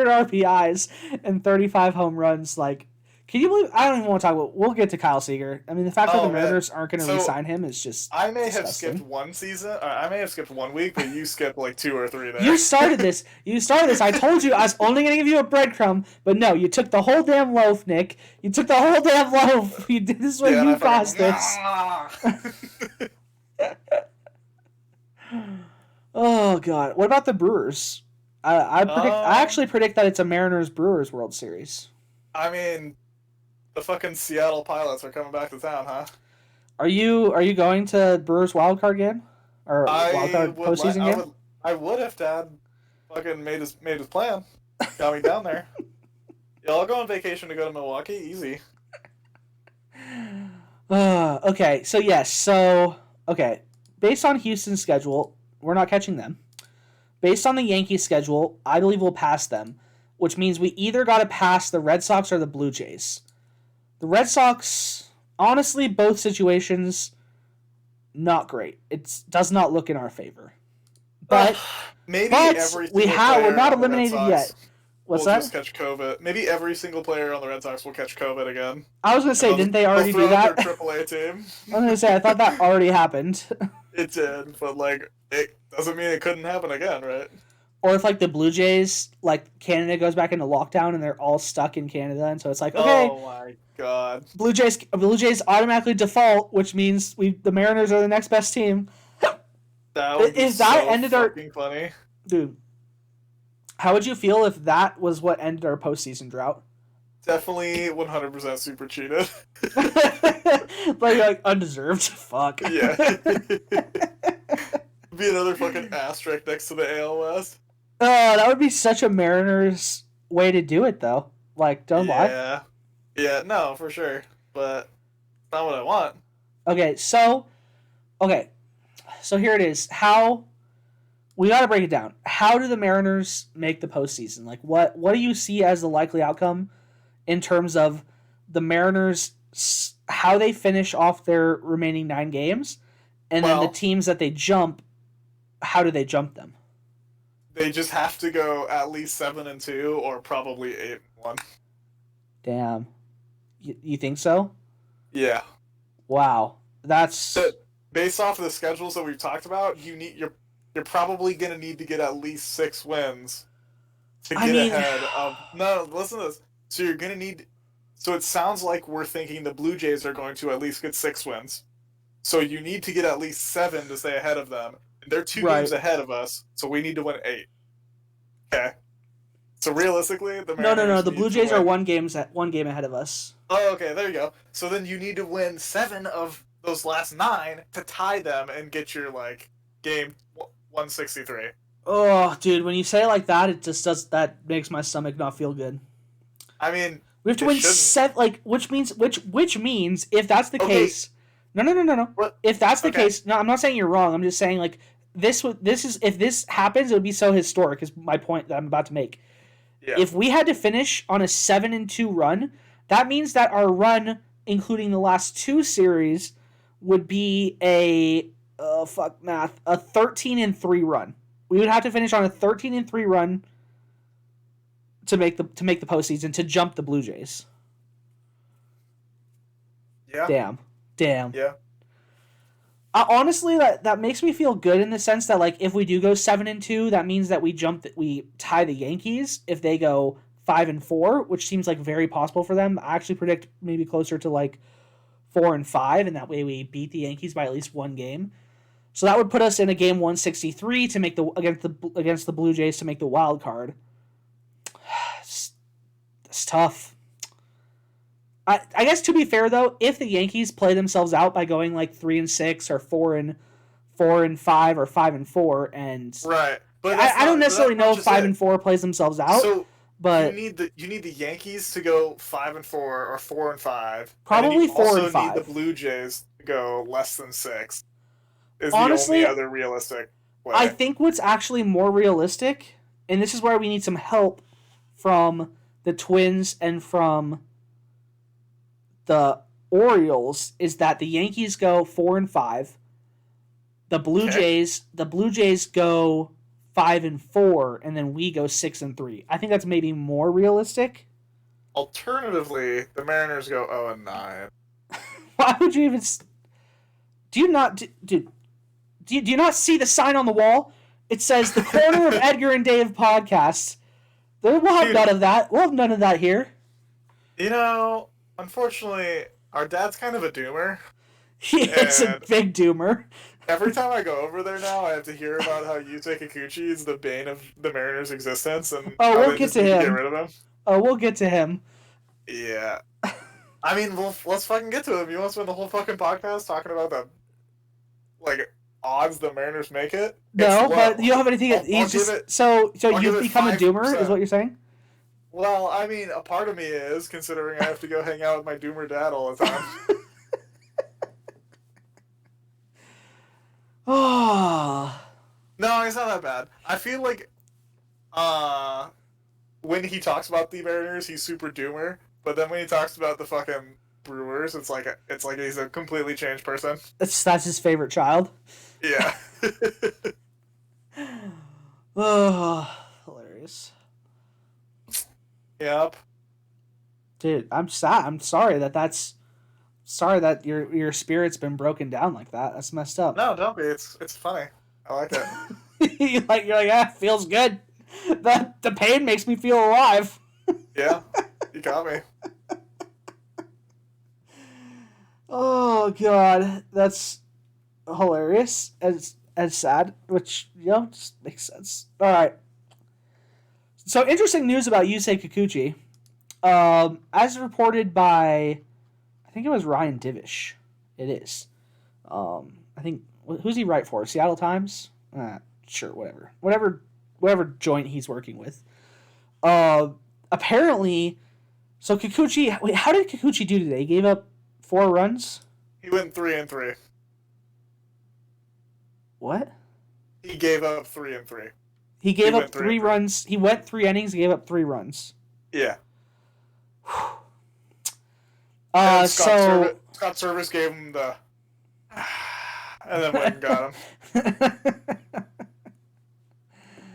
Speaker 4: RBIs and 35 home runs, like. Can you believe? I don't even want to talk about. We'll get to Kyle Seager. I mean, the fact that the Mariners aren't going to re-sign him is just.
Speaker 5: I may
Speaker 4: disgusting.
Speaker 5: have skipped one season. I may have skipped 1 week, but you skipped like 2 or 3 there.
Speaker 4: You started this. I told you I was only going to give you a breadcrumb, but no, you took the whole damn loaf, Nick. You took the whole damn loaf. You did this way. You caused this. Oh God! What about the Brewers? I actually predict that it's a Mariners-Brewers World Series.
Speaker 5: I mean. The fucking Seattle Pilots are coming back to town, huh?
Speaker 4: Are you going to Brewers wildcard game or wildcard postseason game?
Speaker 5: I would if Dad fucking made his plan. Got me down there. Yeah, I'll go on vacation to go to Milwaukee. Easy.
Speaker 4: Okay. So yes. Okay. Based on Houston's schedule, we're not catching them. Based on the Yankees' schedule, I believe we'll pass them, which means we either got to pass the Red Sox or the Blue Jays. The Red Sox, honestly, both situations, not great. It does not look in our favor. But we're not eliminated yet. What's that?
Speaker 5: Just catch COVID. Maybe every single player on the Red Sox will catch COVID again.
Speaker 4: I was gonna say, didn't they already do that?
Speaker 5: Their AAA team.
Speaker 4: I was gonna say, I thought that already happened.
Speaker 5: It did, but like, it doesn't mean it couldn't happen again, right?
Speaker 4: Or if, like, the Blue Jays, like, Canada goes back into lockdown and they're all stuck in Canada, and so it's like, okay.
Speaker 5: Oh, my God.
Speaker 4: Blue Jays automatically default, which means the Mariners are the next best team.
Speaker 5: That would be fucking funny.
Speaker 4: Dude, how would you feel if that was what ended our postseason drought?
Speaker 5: Definitely 100% super cheated.
Speaker 4: like undeserved. Fuck.
Speaker 5: Yeah. Be another fucking asterisk next to the AL West.
Speaker 4: Oh, that would be such a Mariners way to do it, though. Like, don't lie.
Speaker 5: Yeah, no, for sure. But not what I want.
Speaker 4: Okay, so here it is. We got to break it down. How do the Mariners make the postseason? Like, what do you see as the likely outcome in terms of the Mariners, how they finish off their remaining 9 games, and then the teams that they jump, how do they jump them?
Speaker 5: They just have to go at least 7-2 or probably 8-1.
Speaker 4: Damn. You think so?
Speaker 5: Yeah.
Speaker 4: Wow. That's
Speaker 5: based off of the schedules that we've talked about, you're probably gonna need to get at least 6 wins to get ahead of. No, listen to this. So you're gonna need. So it sounds like we're thinking the Blue Jays are going to at least get 6 wins. So you need to get at least 7 to stay ahead of them. They're 2 games ahead of us, so we need to win 8. Okay. So realistically, the Mariners
Speaker 4: no. The Blue Jays are 1 game ahead of us.
Speaker 5: Oh, okay. There you go. So then you need to win 7 of those last 9 to tie them and get your game 163.
Speaker 4: Oh, dude, when you say it like that, it just does. That makes my stomach not feel good.
Speaker 5: I mean,
Speaker 4: we have to win 7, which means if that's the case. No.
Speaker 5: What?
Speaker 4: If that's the case, no, I'm not saying you're wrong. I'm just saying if this happens, it would be so historic. Is my point that I'm about to make. Yeah. If we had to finish on a 7-2 run, that means that our run, including the last 2 series, would be a 13-3 run. We would have to finish on a 13-3 run to make the postseason to jump the Blue Jays.
Speaker 5: Yeah.
Speaker 4: Damn.
Speaker 5: Yeah.
Speaker 4: Honestly, that makes me feel good in the sense that if we do go 7-2, that means that we tie the Yankees if they go 5-4, which seems very possible for them. I actually predict maybe closer to 4-5, and that way we beat the Yankees by at least 1 game. So that would put us in a game 163 to make against the Blue Jays to make the wild card. It's tough. I guess to be fair though, if the Yankees play themselves out by going like 3-6 or 4-5 or 5-4, and
Speaker 5: right, but
Speaker 4: I don't necessarily know if 5-4 plays themselves out.
Speaker 5: So
Speaker 4: but
Speaker 5: you need the Yankees to go 5-4 or 4-5.
Speaker 4: Probably 4-5.
Speaker 5: You also need the Blue Jays to go less than 6. Is
Speaker 4: honestly
Speaker 5: the only other realistic way.
Speaker 4: I think what's actually more realistic, and this is where we need some help from the Twins and from the Orioles, is that the Yankees go 4-5. The Blue Jays go 5-4, and then we go 6-3. I think that's maybe more realistic.
Speaker 5: Alternatively, the Mariners go 0-9.
Speaker 4: Why would you even? Do you not do you not see the sign on the wall? It says the Corner of Edgar and Dave podcast. We'll have none of that. We'll have none of that here.
Speaker 5: You know, unfortunately, our dad's kind of a doomer.
Speaker 4: He is a big doomer.
Speaker 5: Every time I go over there now, I have to hear about how Yusei Kikuchi is the bane of the Mariners' existence, and
Speaker 4: we'll get to him.
Speaker 5: Get rid of him.
Speaker 4: Oh, we'll get to him.
Speaker 5: Yeah. I mean, let's fucking get to him. You want to spend the whole fucking podcast talking about the odds the Mariners make it?
Speaker 4: No, but you don't have anything. So you've become a doomer, is what you're saying?
Speaker 5: Well, I mean, a part of me is, considering I have to go hang out with my doomer dad all the time.
Speaker 4: Oh.
Speaker 5: No, it's not that bad. I feel like when he talks about the Mariners, he's super doomer. But then when he talks about the fucking Brewers, it's like he's a completely changed person.
Speaker 4: That's his favorite child.
Speaker 5: Yeah.
Speaker 4: Oh, hilarious.
Speaker 5: Yep.
Speaker 4: Dude, I'm sad. I'm sorry that your spirit's been broken down like that. That's messed up.
Speaker 5: No, don't be. It's funny. I like it.
Speaker 4: you're like, it feels good. The pain makes me feel alive.
Speaker 5: Yeah, you got me.
Speaker 4: Oh god, that's hilarious and sad, which just makes sense. All right. So interesting news about Yusei Kikuchi. As reported by, I think it was Ryan Divish. It is. I think, who's he write for? Seattle Times? Sure, whatever joint he's working with. Apparently, so Kikuchi. Wait, how did Kikuchi do today? He gave up 4 runs.
Speaker 5: He went 3-3.
Speaker 4: What?
Speaker 5: He gave up 3-3.
Speaker 4: He gave up 3 runs. He went 3 innings. He gave up 3 runs.
Speaker 5: Yeah. Scott Service gave him the, and then went and got him.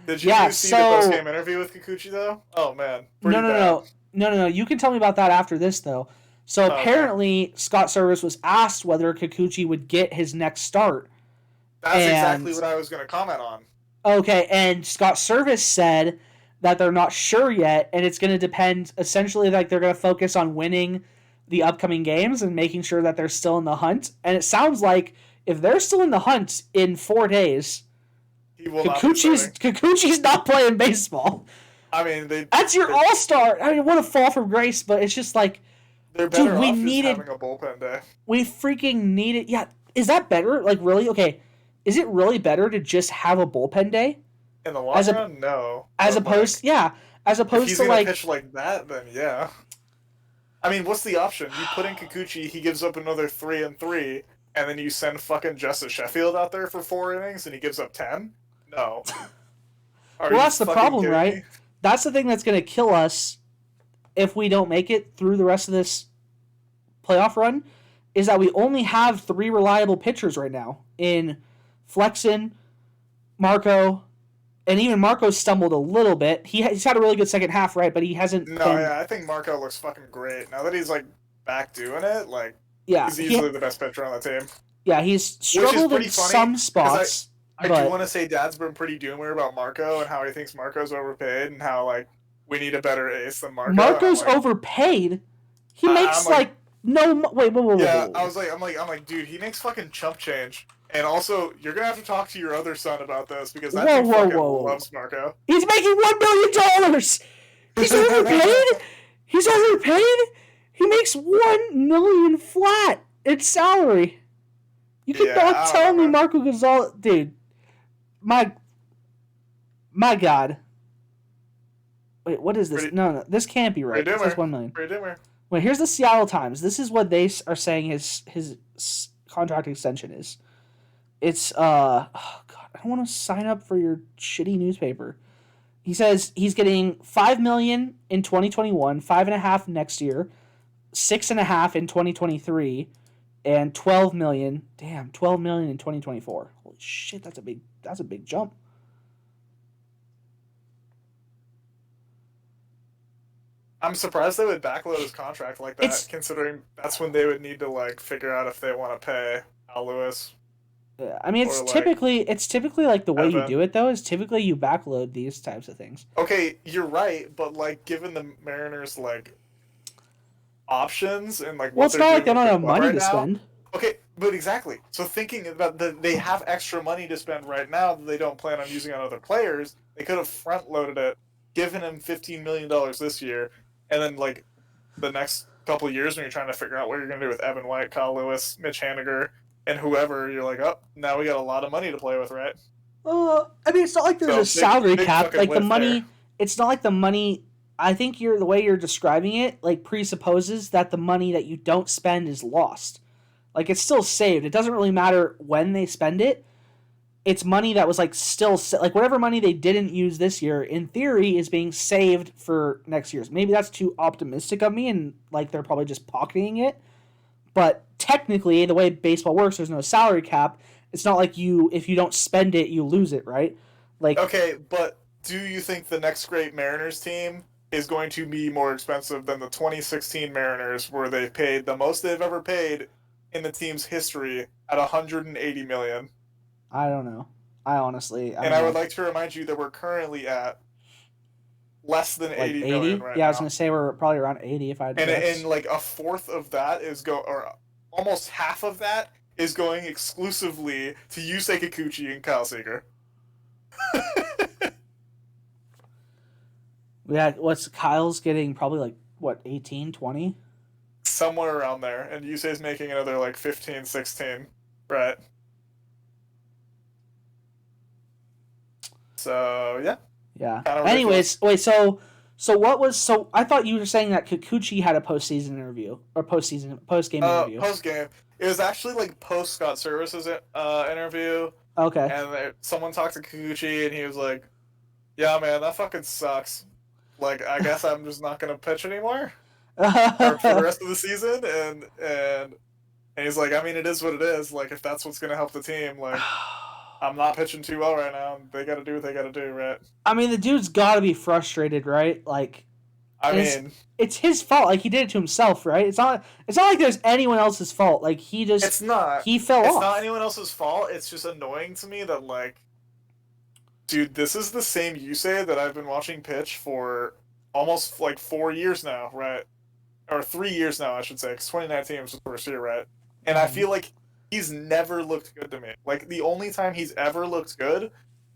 Speaker 5: Did you see the post-game interview with Kikuchi though? Oh man.
Speaker 4: No. You can tell me about that after this though. So apparently Scott Service was asked whether Kikuchi would get his next start.
Speaker 5: That's exactly what I was going to comment on.
Speaker 4: Okay, and Scott Service said that they're not sure yet, and it's going to depend, essentially, like they're going to focus on winning the upcoming games and making sure that they're still in the hunt. And it sounds like if they're still in the hunt in 4 days, Kikuchi's not playing baseball.
Speaker 5: I mean,
Speaker 4: that's your all-star. I mean, what a fall from grace, but it's just like,
Speaker 5: they're better off having a bullpen day.
Speaker 4: We freaking need it. Yeah, is that better? Like, really? Okay. Is it really better to just have a bullpen day?
Speaker 5: In the long run, no.
Speaker 4: As opposed to
Speaker 5: if he's gonna pitch like that, then yeah. I mean, what's the option? You put in Kikuchi, he gives up another 3-3, and then you send fucking Justice Sheffield out there for 4 innings, and he gives up 10? No.
Speaker 4: Well, that's the problem, right? Me? That's the thing that's gonna kill us if we don't make it through the rest of this playoff run, is that we only have 3 reliable pitchers right now in Flexen, Marco, and even Marco's stumbled a little bit. He's had a really good second half, right? But he hasn't.
Speaker 5: I think Marco looks fucking great now that he's like back doing it. Like, he's easily the best pitcher on the team.
Speaker 4: Yeah, he's struggled in some spots.
Speaker 5: I do want to say Dad's been pretty doomer about Marco and how he thinks Marco's overpaid and how like we need a better ace than Marco.
Speaker 4: Marco's overpaid. He makes wait.
Speaker 5: Yeah, I'm like, dude, he makes fucking chump change. And also, you're gonna have to talk to your other son about this because that dude fucking loves Marco.
Speaker 4: He's making $1 million. He's overpaid. He's overpaid. He makes $1 million flat in salary. You cannot tell me Marco Gonzalez, dude. My God. Wait, what is this? No, this can't be right. It says $1 million. Wait, here's the Seattle Times. This is what they are saying his contract extension is. It's oh God, I don't want to sign up for your shitty newspaper. He says he's getting $5 million in 2021, $5.5 million next year, $6.5 million in 2023, and $12 million. Damn, $12 million in 2024. Holy shit, that's a big jump.
Speaker 5: I'm surprised they would backload his contract like that, considering that's when they would need to like figure out if they want to pay Al Lewis.
Speaker 4: Yeah, I mean, it's typically like the way you do it though is typically you backload these types of things.
Speaker 5: Okay, you're right, but like given the Mariners like options and like
Speaker 4: well, it's not like they don't have money to spend.
Speaker 5: Okay, but exactly. So thinking about they have extra money to spend right now that they don't plan on using on other players. They could have front loaded it, given him $15 million this year, and then like the next couple of years when you're trying to figure out what you're going to do with Evan White, Kyle Lewis, Mitch Haniger, and whoever, you're like, oh, now we got a lot of money to play with, right?
Speaker 4: I mean, it's not like there's a salary cap. Like the money, it's not like the money. I think the way you're describing it, like presupposes that the money that you don't spend is lost. Like it's still saved. It doesn't really matter when they spend it. It's money that was like still like whatever money they didn't use this year, in theory, is being saved for next year's. Maybe that's too optimistic of me, and like they're probably just pocketing it. But technically, the way baseball works, there's no salary cap. It's not like if you don't spend it, you lose it, right? Like
Speaker 5: okay, but do you think the next great Mariners team is going to be more expensive than the 2016 Mariners, where they paid the most they've ever paid in the team's history at $180 million?
Speaker 4: I don't know. I honestly.
Speaker 5: I would like to remind you that we're currently at less than like 80 million right now.
Speaker 4: Yeah, I was gonna say we're probably around 80 if I.
Speaker 5: And like a fourth of that or almost half of that is going exclusively to Yusei Kikuchi and Kyle Seager.
Speaker 4: Yeah, Kyle's getting probably like 18, 20?
Speaker 5: Somewhere around there, and Yusei's making another like 15, 16, right? So yeah.
Speaker 4: Yeah. Anyways, wait. So what was? So I thought you were saying that Kikuchi had a postseason interview or post game interview.
Speaker 5: Post game. It was actually like post Scott Service's interview.
Speaker 4: Okay.
Speaker 5: And someone talked to Kikuchi, and he was like, "Yeah, man, that fucking sucks. Like, I guess I'm just not gonna pitch anymore or for the rest of the season." And he's like, "I mean, it is what it is. Like, if that's what's gonna help the team, like." I'm not pitching too well right now. They got to do what they got to do, right?
Speaker 4: I mean, the dude's got to be frustrated, right? Like, it's his fault. Like, he did it to himself, right? It's not like there's anyone else's fault. Like, he just
Speaker 5: it's not.
Speaker 4: He fell off.
Speaker 5: It's not anyone else's fault. It's just annoying to me that like, dude, this is the same Yusei that I've been watching pitch for almost like 4 years now, right? Or 3 years now, I should say, because 2019 was the first year, right? And I feel like he's never looked good to me. Like, the only time he's ever looked good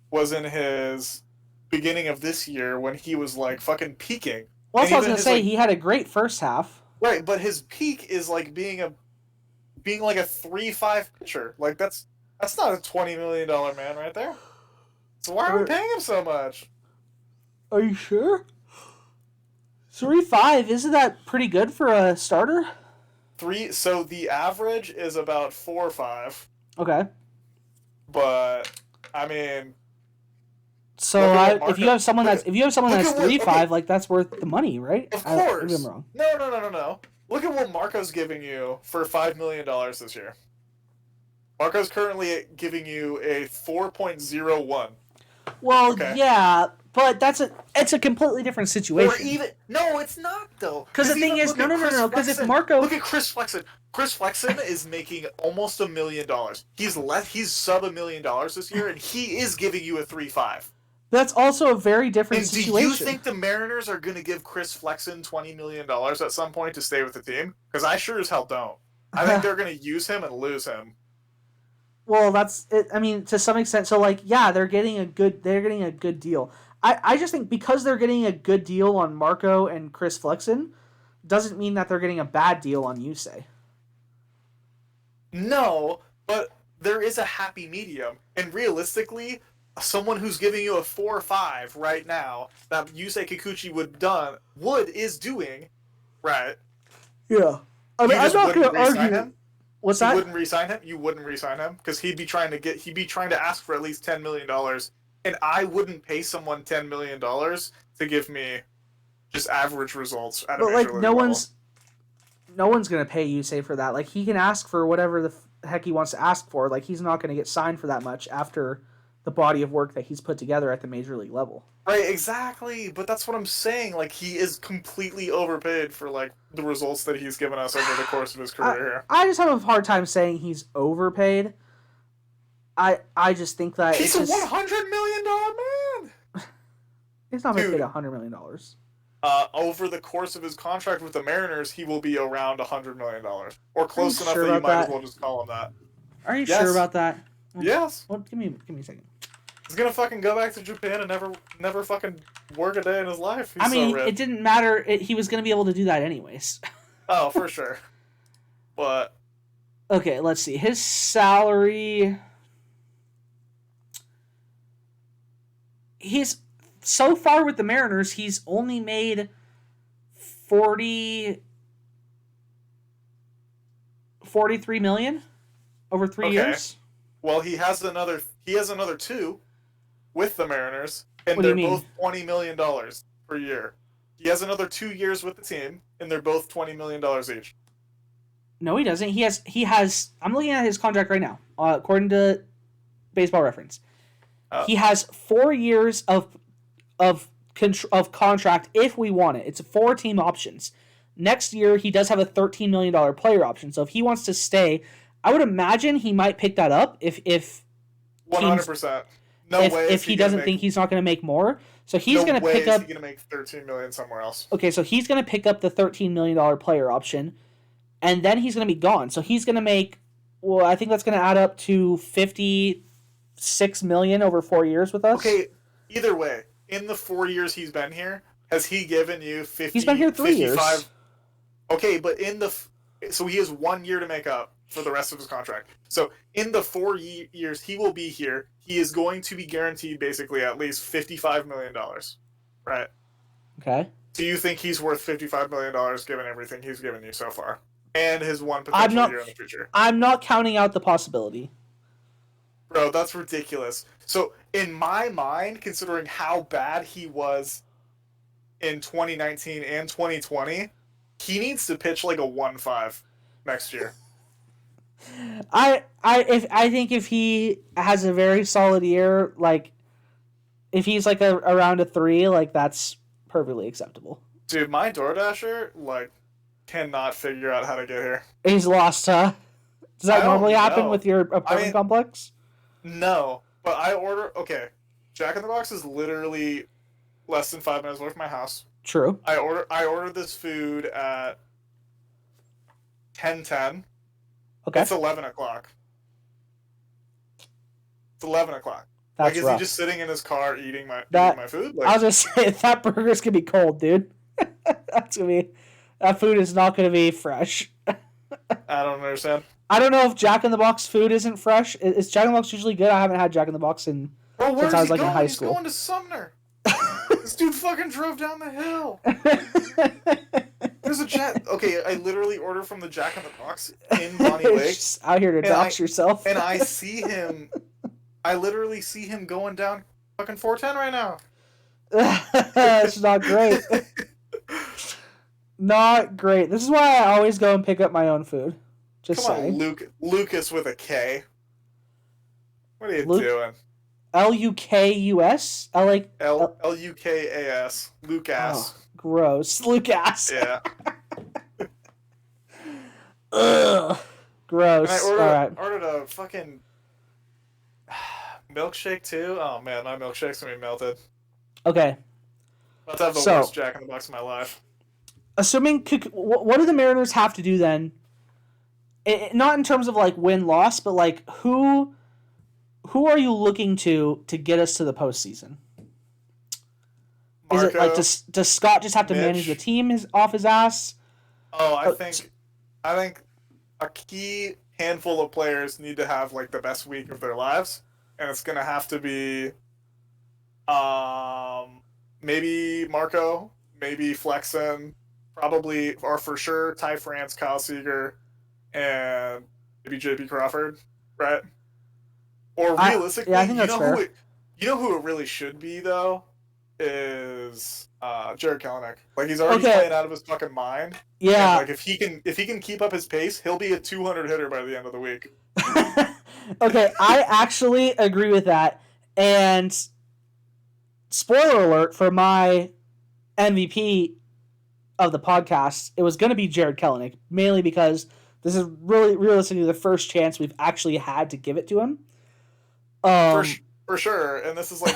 Speaker 5: was in his beginning of this year when he was, like, fucking peaking.
Speaker 4: Well, that's what I was going to say. Like, he had a great first half.
Speaker 5: Right, but his peak is, like, being like a 3-5 pitcher. Like, that's not a $20 million man right there. So why are we paying him so much?
Speaker 4: Are you sure? 3.5, isn't that pretty good for a starter?
Speaker 5: So the average is about 4 or 5.
Speaker 4: Okay.
Speaker 5: But I mean,
Speaker 4: so if you have someone that's 3.5, like that's worth the money, right?
Speaker 5: Of course.
Speaker 4: Maybe I'm wrong.
Speaker 5: No. Look at what Marco's giving you for $5 million this year. Marco's currently giving you a 4.01.
Speaker 4: Well, okay. Yeah, but it's a completely different situation.
Speaker 5: No, it's not though.
Speaker 4: Because the thing is, no. Because if Marco,
Speaker 5: look at Chris Flexen. Chris Flexen is making almost $1 million. He's sub $1 million this year, and he is giving you a 3.5.
Speaker 4: That's also a very different situation.
Speaker 5: Do you think the Mariners are going to give Chris Flexen $20 million at some point to stay with the team? Because I sure as hell don't. I think they're going to use him and lose him.
Speaker 4: Well, that's it. I mean, to some extent. So, like, yeah, they're getting a good deal. I just think because they're getting a good deal on Marco and Chris Flexen, doesn't mean that they're getting a bad deal on Yusei.
Speaker 5: No, but there is a happy medium, and realistically, someone who's giving you a 4 or 5 right now that Yusei Kikuchi is doing, right?
Speaker 4: Yeah, I mean, I'm not going to argue.
Speaker 5: Him?
Speaker 4: What's that?
Speaker 5: You wouldn't re-sign him? You wouldn't re-sign him because he'd be trying to ask for at least $10 million, and I wouldn't pay someone $10 million to give me just average results at a major league level.
Speaker 4: No one's going to pay Yusei for that. Like, he can ask for whatever the heck he wants to ask for. Like, he's not going to get signed for that much after the body of work that he's put together at the major league level.
Speaker 5: Right, exactly. But that's what I'm saying. Like, he is completely overpaid for, like, the results that he's given us over the course of his career here.
Speaker 4: I just have a hard time saying he's overpaid. I just think that
Speaker 5: he's a $100 million man.
Speaker 4: He's not going to pay $100 million.
Speaker 5: Over the course of his contract with the Mariners, he will be around $100 million. Or close enough that you might as well just call him that.
Speaker 4: Are you sure about that?
Speaker 5: Yes.
Speaker 4: Well, give me a second.
Speaker 5: He's gonna fucking go back to Japan and never fucking work a day in his life.
Speaker 4: It didn't matter. He was gonna be able to do that anyways.
Speaker 5: Oh, for sure. But
Speaker 4: okay, let's see. His salary. He's so far with the Mariners. He's only made 43 million over 3 years.
Speaker 5: Well, he has another 2 with the Mariners, and
Speaker 4: what
Speaker 5: they're both $20 million per year. He has another 2 years with the team, and they're both $20 million each.
Speaker 4: No, he doesn't. He has. I'm looking at his contract right now, according to Baseball Reference. He has 4 years of contract if we want it. It's 4 team options. Next year, he does have a $13 million player option. So if he wants to stay, I would imagine he might pick that up if
Speaker 5: 100%.
Speaker 4: If he doesn't think he's not going to make more. So he's going to pick up.
Speaker 5: He's going to make $13 million somewhere else.
Speaker 4: Okay, so he's going to pick up the $13 million player option, and then he's going to be gone. So he's going to make. Well, I think that's going to add up to $56 million over 4 years with us.
Speaker 5: Okay, either way, in the 4 years he's been here, has he given you 50?
Speaker 4: He's been here 3 years.
Speaker 5: Okay, but so he has 1 year to make up for the rest of his contract. So in the 4 years he will be here, he is going to be guaranteed basically at least $55 million, right?
Speaker 4: Okay.
Speaker 5: Do you think he's worth $55 million given everything he's given you so far? And his one potential year in the future?
Speaker 4: I'm not counting out the possibility.
Speaker 5: Bro, that's ridiculous. So in my mind, considering how bad he was in 2019 and 2020, he needs to pitch like a 1.5 next year.
Speaker 4: I think if he has a very solid year, like if he's like around a 3, like that's perfectly acceptable.
Speaker 5: Dude, my DoorDasher like cannot figure out how to get here.
Speaker 4: He's lost, huh? Does that normally happen with your apartment complex?
Speaker 5: No, but I order. Okay, Jack in the Box is literally less than 5 minutes away from my house.
Speaker 4: True.
Speaker 5: I ordered this food at 10:10.
Speaker 4: Okay.
Speaker 5: It's 11 o'clock. It's 11 o'clock.
Speaker 4: That's
Speaker 5: like, is
Speaker 4: rough.
Speaker 5: he just sitting in his car eating my food? Like,
Speaker 4: I was gonna say that burger's gonna be cold, dude. That food is not gonna be fresh.
Speaker 5: I don't understand.
Speaker 4: I don't know if Jack in the Box food isn't fresh. Is Jack in the Box usually good? I haven't had Jack in the Box since I was like in high school.
Speaker 5: He's going to Sumner. This dude fucking drove down the hill. There's a Jack. Okay, I literally ordered from the Jack in the Box in Bonnie Lake.
Speaker 4: Just out here to dox yourself.
Speaker 5: And I see him. I literally see him going down fucking 410 right now.
Speaker 4: It's not great. Not great. This is why I always go and pick up my own food. Just
Speaker 5: Come
Speaker 4: saying.
Speaker 5: on, Lucas with a K. What are you doing?
Speaker 4: Lukus?
Speaker 5: Lukas. Lucas.
Speaker 4: Oh, gross. Lucas.
Speaker 5: Yeah.
Speaker 4: Ugh. Gross.
Speaker 5: And
Speaker 4: I
Speaker 5: ordered a fucking milkshake too. Oh man, my milkshake's gonna be melted.
Speaker 4: Okay.
Speaker 5: About to have the worst Jack in the Box of my life.
Speaker 4: Assuming, what do the Mariners have to do then not in terms of like win-loss, but like who are you looking to get us to the postseason? Marco, is it like does Scott just have to manage the team off his ass?
Speaker 5: Oh, I think a key handful of players need to have like the best week of their lives, and it's gonna have to be, maybe Marco, maybe Flexen, probably or for sure Ty France, Kyle Seager, and maybe JP Crawford, right? Or realistically,
Speaker 4: I think that's fair.
Speaker 5: You know who it really should be though is Jared Kelenic. Like he's already playing out of his fucking mind.
Speaker 4: Yeah.
Speaker 5: And, like if he can keep up his pace, he'll be a 200 hitter by the end of the week.
Speaker 4: Okay, I actually agree with that. And spoiler alert for my MVP of the podcast, it was going to be Jared Kelenic, mainly because this is really realistically the first chance we've actually had to give it to him.
Speaker 5: For sure, and this is like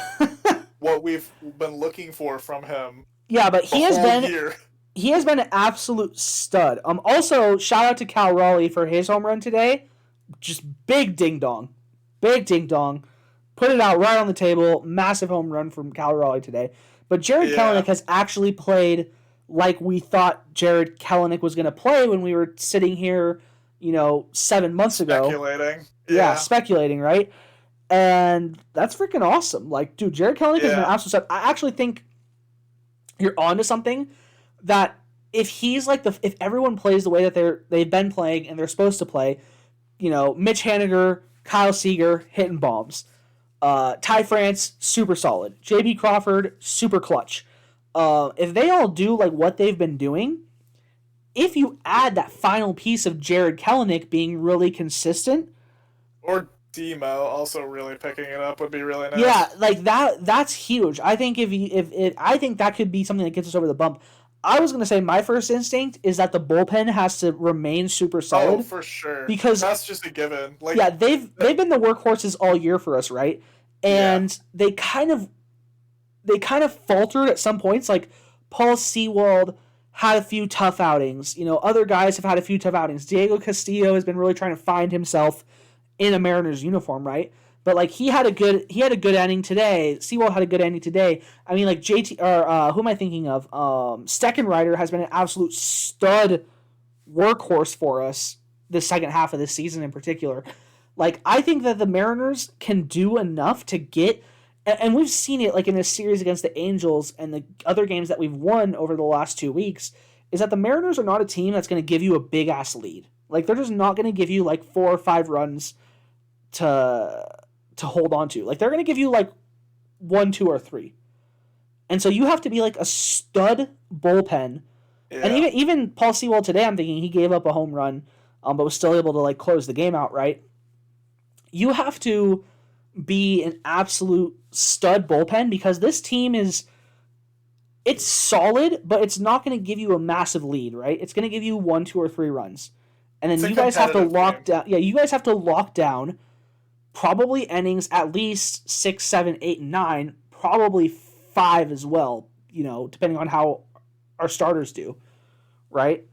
Speaker 5: what we've been looking for from him.
Speaker 4: Yeah, but he has been an absolute stud. Also, shout out to Cal Raleigh for his home run today. Just big ding dong. Put it out right on the table. Massive home run from Cal Raleigh today. But Jared Kelenic has actually played like we thought Jared Kelenic was going to play when we were sitting here, 7 months ago.
Speaker 5: Speculating.
Speaker 4: Yeah, speculating, right? And that's freaking awesome. Like, dude, Jared Kelenic has been absolute stud. I actually think you're onto something that if he's like if everyone plays the way that they've been playing and they're supposed to play, Mitch Haniger, Kyle Seager hitting bombs, Ty France super solid, JB Crawford super clutch. If they all do like what they've been doing, if you add that final piece of Jared Kelenic being really consistent,
Speaker 5: or Demo also really picking it up would be really nice.
Speaker 4: Yeah, like that's huge. I think I think that could be something that gets us over the bump. I was going to say my first instinct is that the bullpen has to remain super solid.
Speaker 5: Oh, for sure.
Speaker 4: Because
Speaker 5: that's just a given. Like,
Speaker 4: yeah, they've been the workhorses all year for us, right? And they kind of faltered at some points. Like Paul Sewald had a few tough outings. Other guys have had a few tough outings. Diego Castillo has been really trying to find himself in a Mariners uniform, right? But like he had a good ending today. Sewald had a good ending today. I mean, like JT or who am I thinking of? Steckenrider has been an absolute stud workhorse for us the second half of this season in particular. Like I think that the Mariners can do enough to get, and we've seen it like in this series against the Angels and the other games that we've won over the last 2 weeks, is that the Mariners are not a team that's going to give you a big ass lead. Like they're just not going to give you like 4 or 5 runs to hold on to. Like they're going to give you like 1, 2, or 3. And so you have to be like a stud bullpen. Yeah. And even Paul Sewald today, I'm thinking he gave up a home run, but was still able to like close the game out, right? You have to be an absolute stud bullpen because this team it's solid, but it's not going to give you a massive lead, right? It's going to give you 1, 2, or 3 runs. And then you guys have to lock down. Yeah, you guys have to lock down probably innings at least 6, 7, 8, and 9, probably 5 as well, depending on how our starters do, right?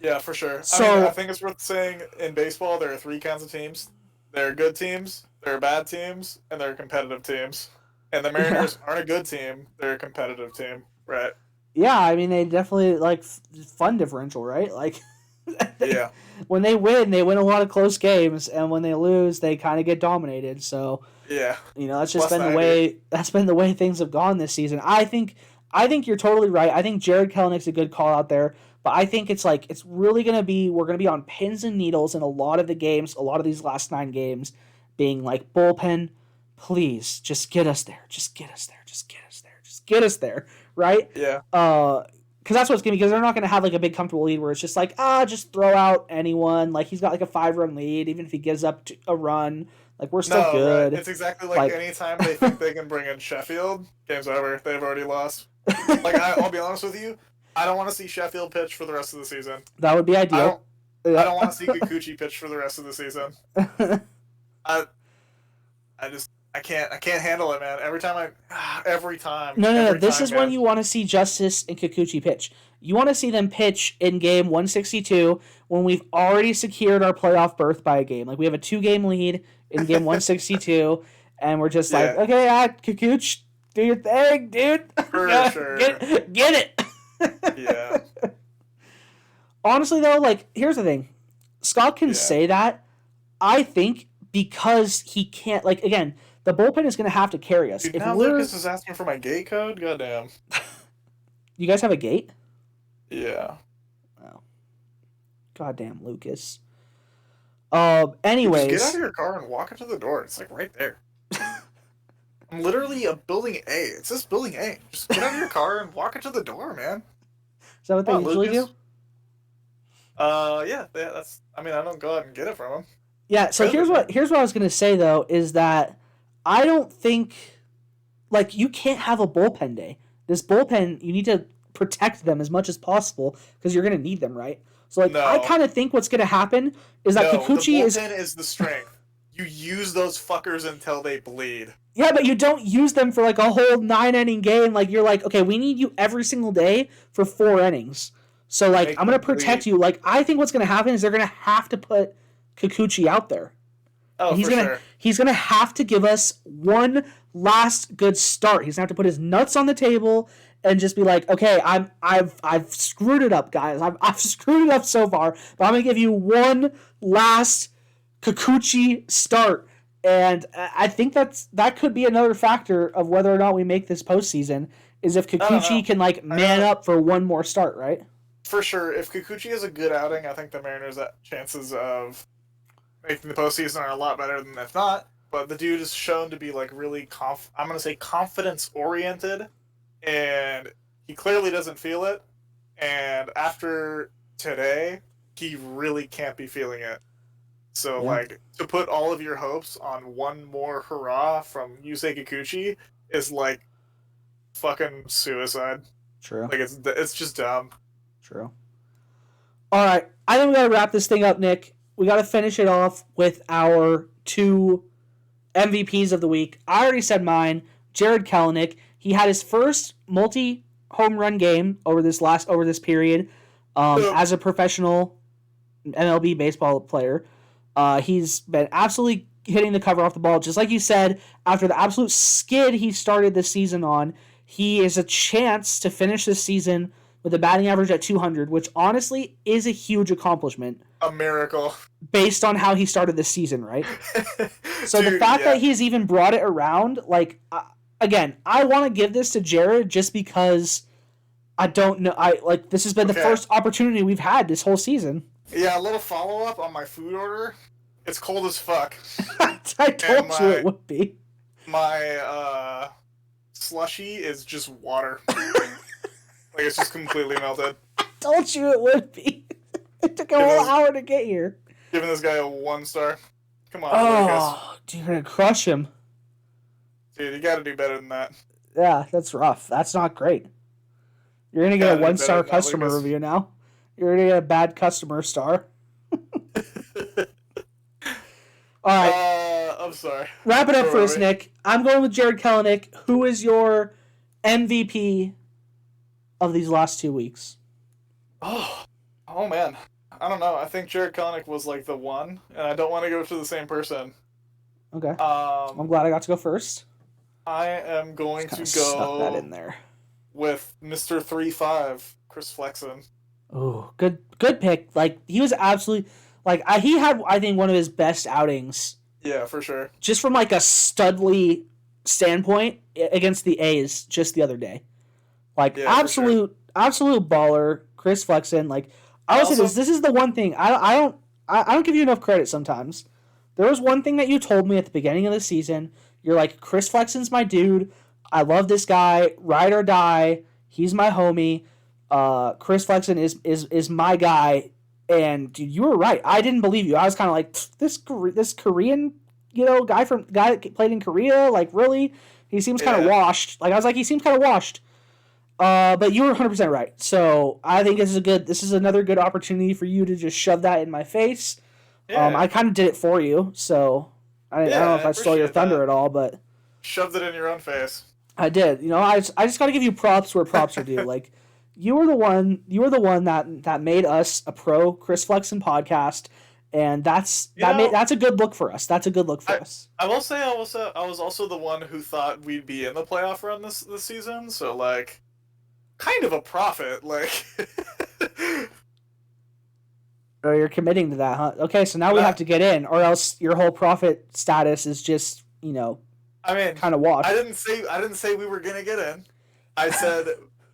Speaker 5: Yeah, for sure. I think it's worth saying in baseball there are 3 kinds of teams. There are good teams, there are bad teams, and there are competitive teams. And the Mariners aren't a good team, they're a competitive team, right?
Speaker 4: Yeah, I mean, they definitely like fun differential, right? Like
Speaker 5: yeah.
Speaker 4: When they win a lot of close games, and when they lose, they kind of get dominated. So
Speaker 5: yeah,
Speaker 4: that's just been the way. That's been the way things have gone this season. I think you're totally right. I think Jared Kelenic's a good call out there, but I think it's really gonna be we're gonna be on pins and needles in a lot of the games. A lot of these last 9 games, being like bullpen, please just get us there. Just get us there. Just get us there. Just get us there. Right?
Speaker 5: Yeah.
Speaker 4: Because that's what's going to be, because they're not going to have like a big comfortable lead where it's just like, just throw out anyone. Like he's got like a 5-run lead, even if he gives up a run, like we're still good.
Speaker 5: Right. It's exactly like anytime they think they can bring in Sheffield, game's over. They've already lost. Like I'll be honest with you, I don't want to see Sheffield pitch for the rest of the season.
Speaker 4: That would be ideal.
Speaker 5: I don't want to see Kikuchi pitch for the rest of the season. I I can't handle it, man. Every time.
Speaker 4: No. This is when you want to see Justice and Kikuchi pitch. You want to see them pitch in game 162 when we've already secured our playoff berth by a game. Like, we have a 2-game lead in game 162, and we're just like, okay, Kikuchi, do your thing, dude.
Speaker 5: For sure.
Speaker 4: Get it.
Speaker 5: Yeah.
Speaker 4: Honestly, though, like, here's the thing. Scott can say that, I think, because he can't, like, again, the bullpen is going to have to carry us.
Speaker 5: Dude,
Speaker 4: if
Speaker 5: now Lucas is asking for my gate code? Goddamn.
Speaker 4: You guys have a gate?
Speaker 5: Yeah.
Speaker 4: Oh. Goddamn, Lucas. Anyways.
Speaker 5: Just get out of your car and walk up to the door. It's like right there. I'm literally a building A. It says building A. Just get out of your car and walk up to the door, man.
Speaker 4: Is that what they usually do?
Speaker 5: Yeah, that's. I mean, I don't go out and get it from them.
Speaker 4: Yeah. So here's what I was gonna say though is that I don't think, like, you can't have a bullpen day. This bullpen, you need to protect them as much as possible because you're gonna need them, right? So like, I kind of think what's gonna happen is that Kikuchi
Speaker 5: the bullpen is the strength. You use those fuckers until they bleed.
Speaker 4: Yeah, but you don't use them for like a whole 9-inning game. Like, you're like, okay, we need you every single day for 4 innings. So like, I'm gonna protect you. Like, I think what's gonna happen is they're gonna have to put Kikuchi out there.
Speaker 5: Oh,
Speaker 4: He's gonna have to give us one last good start. He's gonna have to put his nuts on the table and just be like, okay, I've screwed it up, guys. I've screwed it up so far, but I'm gonna give you one last Kikuchi start. And I think that could be another factor of whether or not we make this postseason, is if Kikuchi can like man up for one more start, right?
Speaker 5: For sure. If Kikuchi is a good outing, I think the Mariners' chances of making the postseason are a lot better than if not. But the dude is shown to be like really I'm going to say confidence oriented, and he clearly doesn't feel it. And after today, he really can't be feeling it. So like, to put all of your hopes on one more hurrah from Yusei Kikuchi is like fucking suicide.
Speaker 4: True.
Speaker 5: Like, it's just dumb.
Speaker 4: True. All right, I think we got to wrap this thing up, Nick. We got to finish it off with our 2 MVPs of the week. I already said mine. Jared Kelenic. He had his first multi-home run game over this period as a professional MLB baseball player. He's been absolutely hitting the cover off the ball. Just like you said, after the absolute skid he started this season on, he is a chance to finish this season with a batting average at 200, which honestly is a huge accomplishment.
Speaker 5: A miracle.
Speaker 4: Based on how he started this season, right? So dude, the fact that he's even brought it around, like, again, I want to give this to Jared just because I don't know. This has been the first opportunity we've had this whole season.
Speaker 5: Yeah, a little follow-up on my food order. It's cold as fuck.
Speaker 4: I told you it would be.
Speaker 5: My slushy is just water. Like, it's just completely melted.
Speaker 4: I told you it would be. It took a whole hour to get here.
Speaker 5: Giving this guy a 1 star. Come on,
Speaker 4: dude, you're gonna crush him.
Speaker 5: Dude, you gotta do better than that.
Speaker 4: Yeah, that's rough. That's not great. You're gonna get a 1-star customer review now. You're gonna get a bad customer star. All right.
Speaker 5: I'm sorry.
Speaker 4: Wrap it up for us, Nick. I'm going with Jared Kelenic. Who is your MVP of these last 2 weeks?
Speaker 5: Oh man. I don't know. I think Jared Kelenic was like the one, and I don't want to go to the same person.
Speaker 4: Okay. I'm glad I got to go first.
Speaker 5: I am going to go
Speaker 4: stuck that in there
Speaker 5: with Mr. 3-5, Chris Flexen.
Speaker 4: Oh, good pick. Like, he was absolutely, like, he had, I think, one of his best outings.
Speaker 5: Yeah, for sure.
Speaker 4: Just from like a Studley standpoint against the A's just the other day. Like, absolute baller, Chris Flexen. Like, I will say this is the one thing I don't give you enough credit sometimes. There was one thing that you told me at the beginning of the season. You're like, Chris Flexen's my dude. I love this guy. Ride or die. He's my homie. Chris Flexen is my guy. And dude, you were right. I didn't believe you. I was kind of like, this Korean, guy that played in Korea. Like, really? He seems kind of washed. Like, I was like, he seems kind of washed. But you were 100% right. So I think this is another good opportunity for you to just shove that in my face. Yeah. I kind of did it for you, so I don't know if I stole your thunder at all, but
Speaker 5: shoved it in your own face.
Speaker 4: I did. You know, I just got to give you props where props are due. Like, you were the one that made us a pro Chris Flexen podcast, and that's a good look for us. That's a good look for us.
Speaker 5: I will say I was also the one who thought we'd be in the playoff run this season. So like, kind of a prophet. Like,
Speaker 4: oh, you're committing to that, huh? Okay, so now we have to get in, or else your whole prophet status is just, you know,
Speaker 5: I mean,
Speaker 4: kind of washed.
Speaker 5: I didn't say we were gonna get in. I said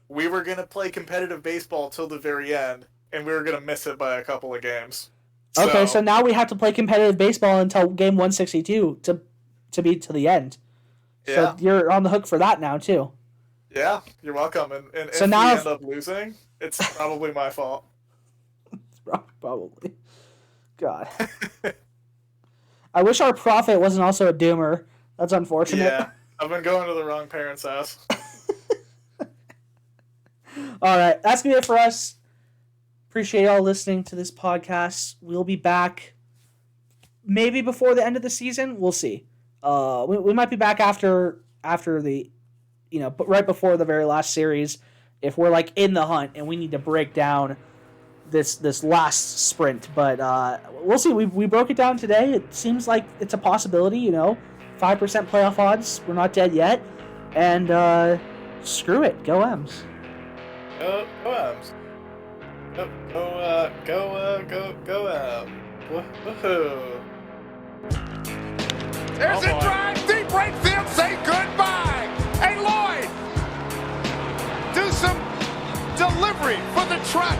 Speaker 5: we were gonna play competitive baseball till the very end, and we were gonna miss it by a couple of games.
Speaker 4: Okay, so now we have to play competitive baseball until game 162 to be to the end.
Speaker 5: Yeah.
Speaker 4: So you're on the hook for that now too.
Speaker 5: Yeah, you're welcome. And
Speaker 4: so
Speaker 5: if
Speaker 4: now
Speaker 5: we end up losing, it's probably my fault.
Speaker 4: Probably. God. I wish our prophet wasn't also a doomer. That's unfortunate.
Speaker 5: Yeah, I've been going to the wrong parent's house.
Speaker 4: All right, that's going to be it for us. Appreciate y'all listening to this podcast. We'll be back maybe before the end of the season. We'll see. We might be back after the, you know, but right before the very last series, if we're like in the hunt and we need to break down this last sprint. But we'll see. We broke it down today. It seems like it's a possibility. You know, 5% playoff odds. We're not dead yet. And screw it. Go M's.
Speaker 5: Go M's. Go Woohoo.
Speaker 2: There's a drive deep right field. Say goodbye. Hey, Lloyd, do some delivery for the truck.